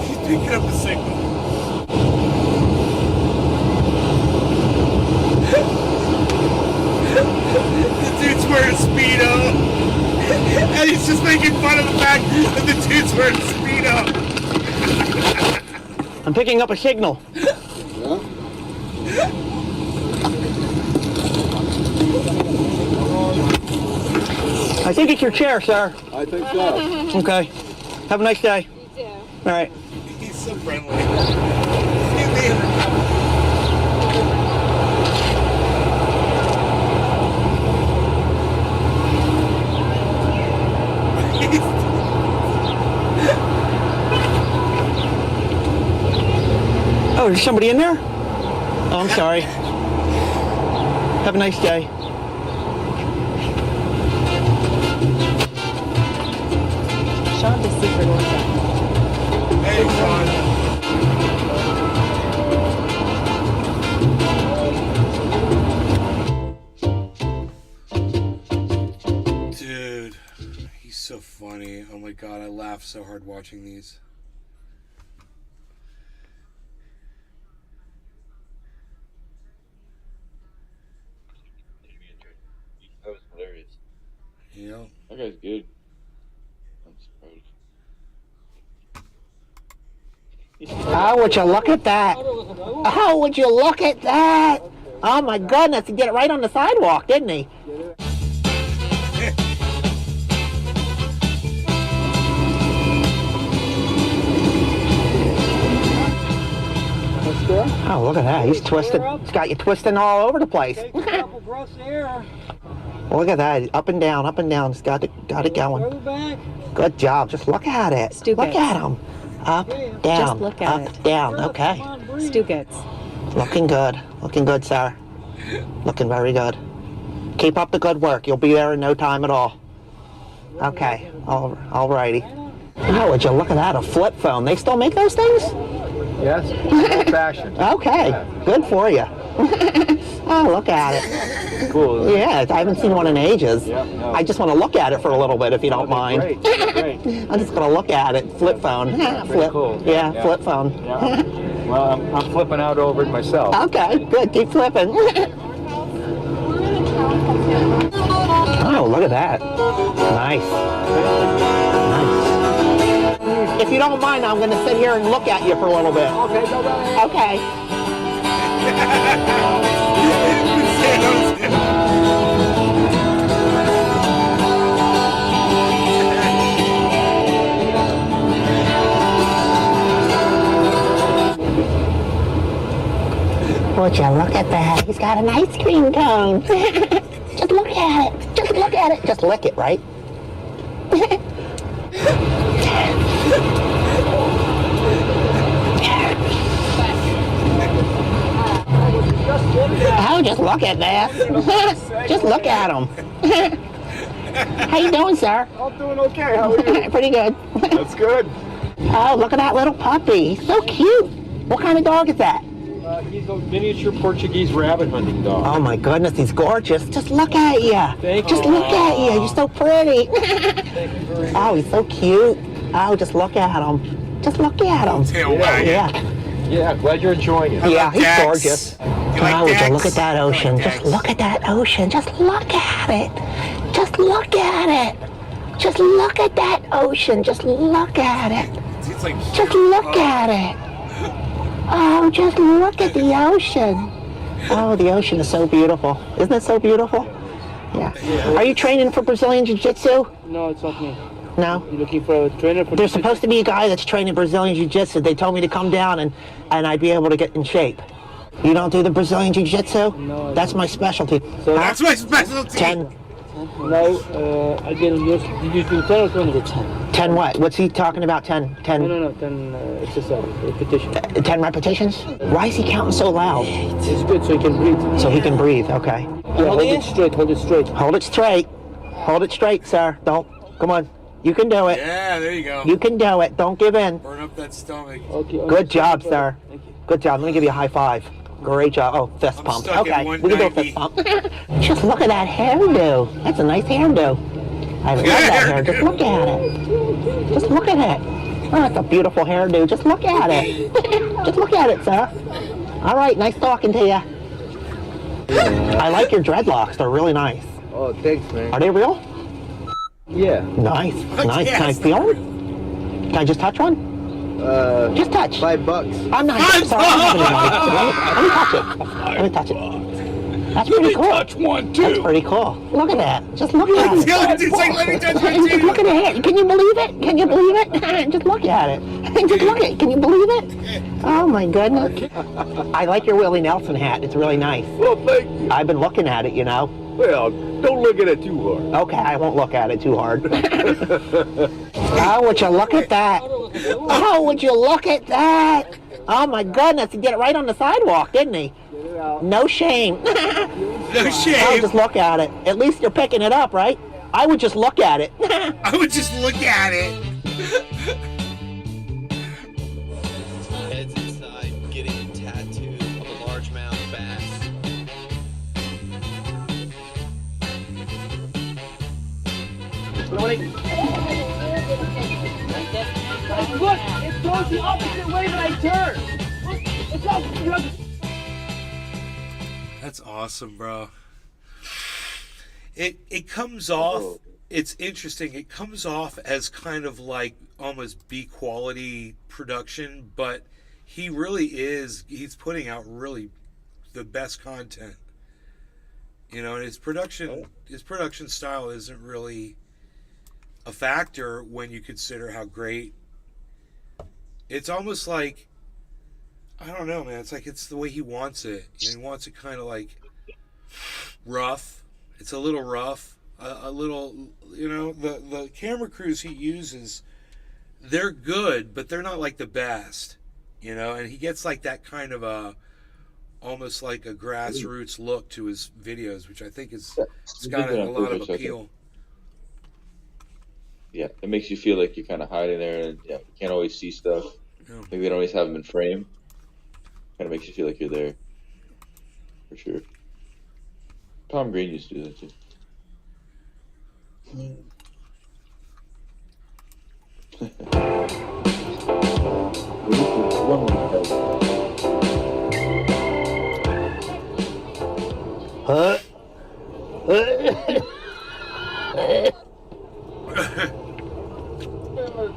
He's picking up a signal. The dude's wearing a Speedo. And he's just making fun of the fact that the dude's wearing a Speedo. I'm picking up a signal. I think it's your chair, sir. I think so. Okay. Have a nice day. You too. All right. He's so friendly. Oh, there's somebody in there? Oh, I'm sorry. Have a nice day. Sean, the secret order. Hey, Sean. Dude, he's so funny. Oh my god, I laugh so hard watching these. That was hilarious. Yeah. That guy's good. I'm surprised. Oh, would you look at that? Oh, would you look at that? Oh my goodness, he did it right on the sidewalk, didn't he? Oh, look at that. He's twisted. He's got you twisting all over the place. Take a couple breaths of air. Look at that. Up and down, up and down. He's got it going. Further back. Good job. Just look at it. Stupid. Look at him. Up, down, Just look at up, it. down. Okay. Stugets. Looking good. Looking good, sir. Looking very good. Keep up the good work. You'll be there in no time at all. Okay. All righty. Oh, would you look at that? A flip phone. They still make those things? Yes, old fashioned. Okay. Good for you. Oh, look at it. Cool. Yeah, I haven't seen one in ages. Yep, no. I just want to look at it for a little bit, if you don't mind. Great, great. I'm just going to look at it. Flip phone. Flip. Cool. Yeah, flip phone. Yeah. Well, I'm flipping out over it myself. Okay, good. Keep flipping. Oh, look at that. Nice. Nice. If you don't mind, I'm going to sit here and look at you for a little bit. Okay, go ahead. Okay. Would you look at that? He's got an ice cream cone. Just look at it. Just look at it. Just lick it, right? Oh, just look at that. Just look at him. How you doing, sir? I'm doing okay. How are you? Pretty good. That's good. Oh, look at that little puppy. He's so cute. What kind of dog is that? He's a miniature Portuguese rabbit hunting dog. Oh my goodness, he's gorgeous. Just look at you. Thank Just you. look at you. You're so pretty. Thank you very much. Oh, he's so cute. Oh, just look at him. Just look at him. Yeah, glad you're enjoying it. Yeah, he's gorgeous. Oh, would you look at that ocean? Just look at that ocean. Just look at it. Just look at it. Just look at that ocean. Just look at it. Just look at it. Oh, just look at the ocean. Oh, the ocean is so beautiful. Isn't it so beautiful? Yeah. Are you training for Brazilian Jiu-Jitsu? No, it's not me. No? You looking for a trainer for There's supposed to be a guy that's training Brazilian Jiu-Jitsu. They told me to come down and I'd be able to get in shape. You don't do the Brazilian Jiu-Jitsu? No. That's my specialty. So That's my specialty. 10. No, I didn't use. Did you do 10 or 20? 10. 10 what? What's he talking about? 10? 10? No, 10 exercise, repetition. 10 repetitions? Why is he counting so loud? It's good so he can breathe. So he can breathe, okay. Yeah, hold it straight, hold it straight. Hold it straight. Hold it straight, sir. Don't. Come on. You can do it. Yeah, there you go. You can do it. Don't give in. Burn up that stomach. Okay, Good job, sir. Thank you. Good job. Let me give you a high five. Great job. Oh, fist pump. stuck at Okay, we can do a 190. fist pump. Just look at that hairdo. That's a nice hairdo. I love that hair. Just look at it. Just look at it. Oh, that's a beautiful hairdo. Just look at it. Just look at it, sir. All right, nice talking to you. I like your dreadlocks. They're really nice. Oh, thanks, man. Are they real? Yeah. Nice. Nice. Can I feel them? Can I just touch one? Just touch. $5. I'm not. I'm sorry. I don't have any money. Let me touch it. Let me touch it. That's pretty cool. Touch one too. That's pretty cool. Look at that. Just look at it. It's like, let me touch one Just too. look at it. Can you believe it? Can you believe it? Just look at it. Just look at it. Can you believe it? Oh my goodness. I like your Willie Nelson hat. It's really nice. Well, thank you. I've been looking at it, you know. Well, don't look at it too hard. Okay, I won't look at it too hard. Oh, would you look at that? Oh, would you look at that? Oh my goodness, he did it right on the sidewalk, didn't he? No shame. No shame. Oh, just look at it. At least you're picking it up, right? I would just look at it. I would just look at it. Heads inside, getting a tattoo of a largemouth bass. Look, it goes the opposite way when I turn. It's all. That's awesome, bro. It comes off. It's interesting. It comes off as kind of like almost B quality production, but he really is. He's putting out really the best content. You know, and his production style isn't really a factor when you consider how great. It's almost like, I don't know, man. It's like it's the way he wants it. He wants it kind of like rough. It's a little rough, a little, you know, the camera crews he uses, they're good, but they're not like the best, you know, and he gets like that kind of a, almost like a grassroots look to his videos, which I think is, it's got a lot of appeal. Yeah, it makes you feel like you're kind of hiding there, and yeah, you can't always see stuff. Like they don't always have them in frame. Kind of makes you feel like you're there, for sure. Tom Green used to do that too.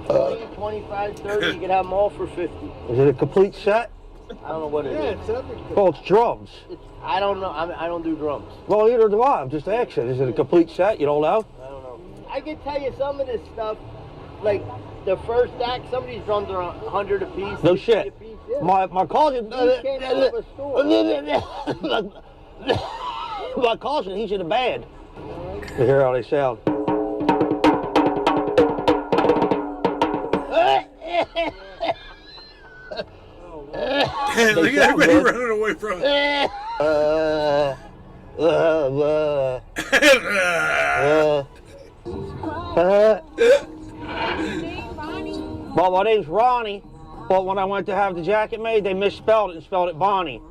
20, 25, 30, you can have them all for 50. Is it a complete set? I don't know what it is. Well, it's drums. I don't know. I don't do drums. Well, either do I. I'm just asking. Is it a complete set? You don't know? I don't know. I can tell you some of this stuff, like the first act, some of these drums are 100 a piece. No shit. A piece, yeah. My cousin. These came out of a store. My cousin, he's in a band. You hear how they sound. Look at everybody running away from it. Well, my name's Ronnie, but when I went to have the jacket made, they misspelled it and spelled it Bonnie.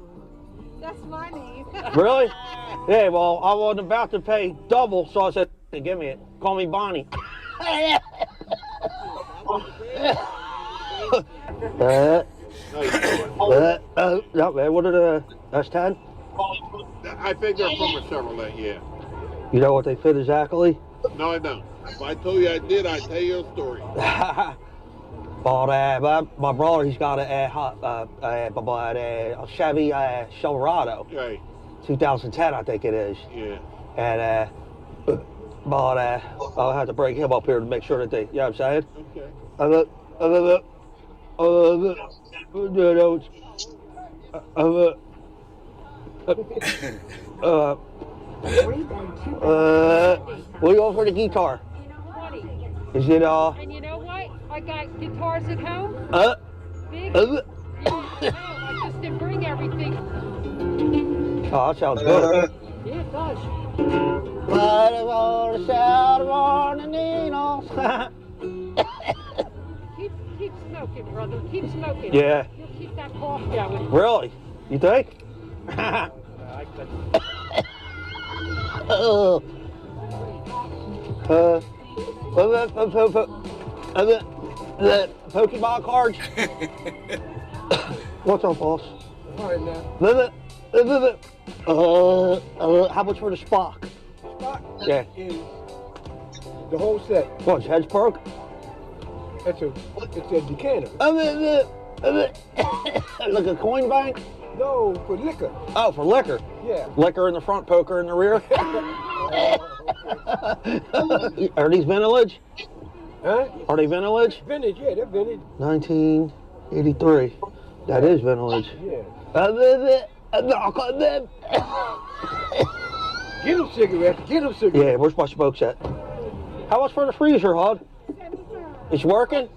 That's my name. Really? Yeah, well, I wasn't about to pay double, so I said, give me it. Call me Bonnie. No, man, what are the S10? I think they're from a Chevrolet, yeah. You know what they fit exactly? No, I don't. If I told you I did, I'd tell you a story. But my brother, he's got a Chevy Silverado. Right. 2010, I think it is. Yeah. And, but I'll have to bring him up here to make sure that they, you know what I'm saying? Okay. What do you want for the guitar? 20. Is it, And you know what? I got guitars at home. Big. Yeah, at home. I just didn't bring everything. Oh, that sounds good. Yeah, it does. Keep smoking, brother. Keep smoking. Yeah. You'll keep that cough going. Really? You think? The Pokemon cards. What's up, boss? All right, now. How much for the Spock? Stock Yeah. is the whole set. What, his head's broke? It's a decanter. Like a coin bank? No, for liquor. Oh, for liquor? Yeah. Liquor in the front, poker in the rear? Are these vintage? Huh? Are they vintage? Vintage, yeah, they're vintage. 1983. That is vintage. Yeah. Get them cigarettes, get them cigarettes. Yeah, where's my smoke set? How much for the freezer, Hud? It's working?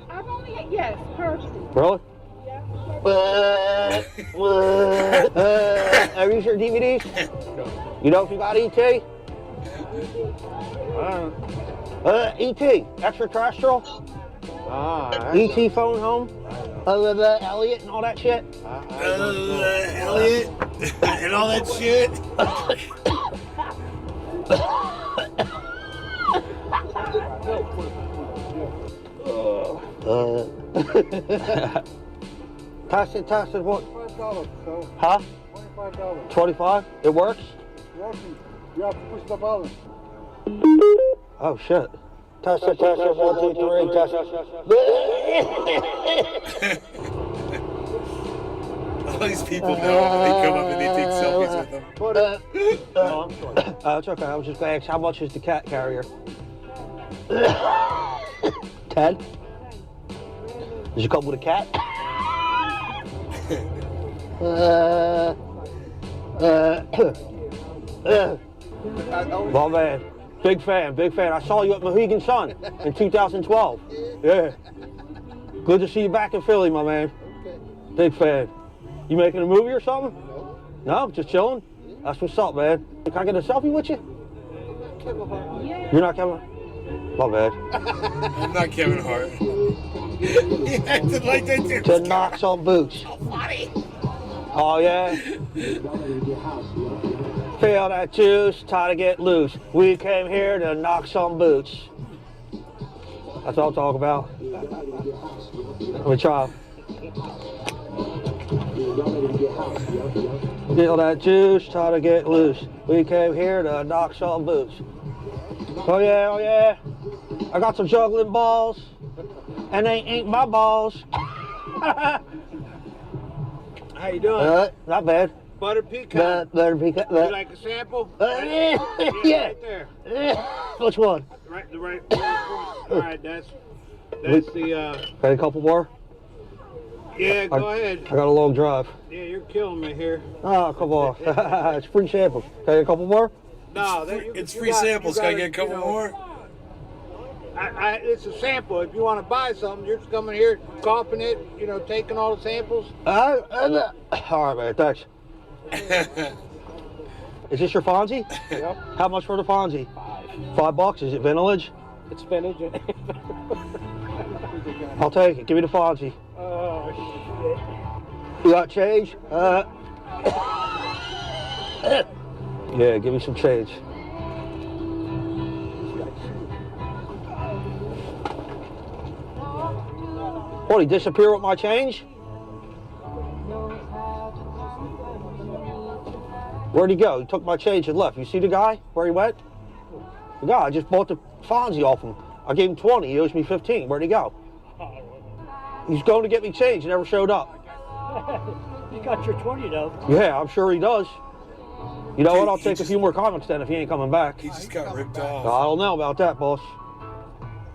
I've only, yes, perfect. Really? Are these your DVDs? You know if you got ET? ET, extraterrestrial? ET phone home? Elliot and all that shit? Elliot and all that shit. Test it, what? $25, so. Huh? $25. 25? It works? Working. You have to push the button. Oh shit. Test it, 1, 2, 3, test All these people know they come up and they take selfies with them. It's okay. I was just gonna ask, how much is the cat carrier? 10? Does it come with a cat? Well, man, big fan. I saw you at Mohegan Sun in 2012. Yeah. Good to see you back in Philly, my man. Big fan. You making a movie or something? No, just chilling? That's what's up, man. Can I get a selfie with you? You're not Kevin? My bad. I'm not Kevin Hart. He acted like that too. To knock some boots. So funny. Oh, yeah? Feel that juice, time to get loose. We came here to knock some boots. That's what I'm talking about. Let me try. Feel that juice, time to get loose. We came here to knock some boots. Oh, yeah, oh, yeah. I got some juggling balls, and they ain't my balls. How you doing? Not bad. Butter pecan. Butter pecan. You like a sample? Yeah. Right there. Which one? Right, the right one. All right, that's the. Got a couple more? Yeah, go ahead. I got a long drive. Yeah, you're killing me here. Oh, come on. It's free samples. Can I get a couple more? No, it's free samples. Can I get a couple more? It's a sample. If you want to buy something, you're just coming here, coughing it, taking all the samples. All right, man. Thanks. Is this your Fonzie? Yep. How much for the Fonzie? $5. Is it vintage? It's vintage. I'll take it. Give me the Fonzie. Oh, shit. You got change? Yeah, give me some change. What, he disappeared with my change? Where'd he go? He took my change and left. You see the guy? Where he went? The guy, I just bought the Fonzie off him. I gave him 20. He owes me 15. Where'd he go? He's going to get me change. He never showed up. You got your 20 though. Yeah, I'm sure he does. You know what? I'll take a few more comics then if he ain't coming back. He just got ripped off. I don't know about that, boss.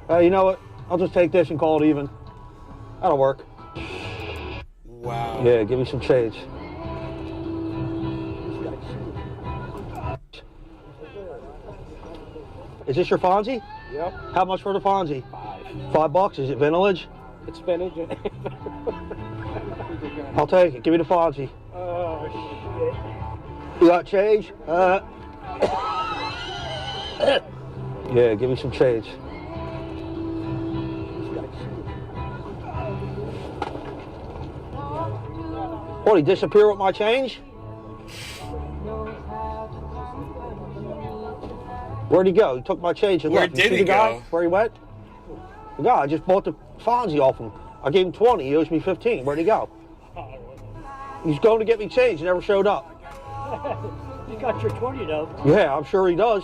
Hey, you know what? I'll just take this and call it even. That'll work. Wow. Yeah, give me some change. Is this your Fonzie? Yep. How much for the Fonzie? $5. Is it vintage? It's vintage. I'll take it. Give me the Fonzie. Oh, shit. You got change? Yeah, give me some change. What, he disappeared with my change? Where'd he go? He took my change and left. Where did you see he the guy? go? Where he went? The guy, I just bought the Fonzie off him. I gave him 20. He owes me 15. Where'd he go? He's going to get me change. He never showed up. You got your 20 though. Yeah, I'm sure he does.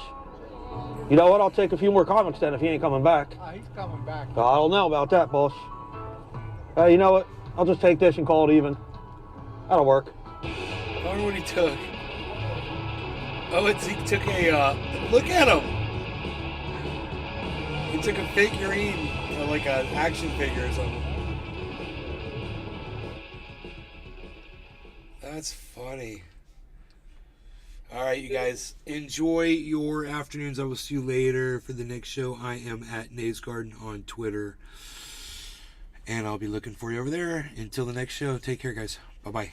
You know what? I'll take a few more comics then if he ain't coming back. He's coming back. I don't know about that, boss. Hey, you know what? I'll just take this and call it even. That'll work. I wonder what he took. Oh, he took a, look at him! He took a figurine, like an action figure or something. That's funny. Alright, you guys, enjoy your afternoons. I will see you later for the next show. I am at Nade's Garden on Twitter. And I'll be looking for you over there. Until the next show, take care, guys. Bye-bye.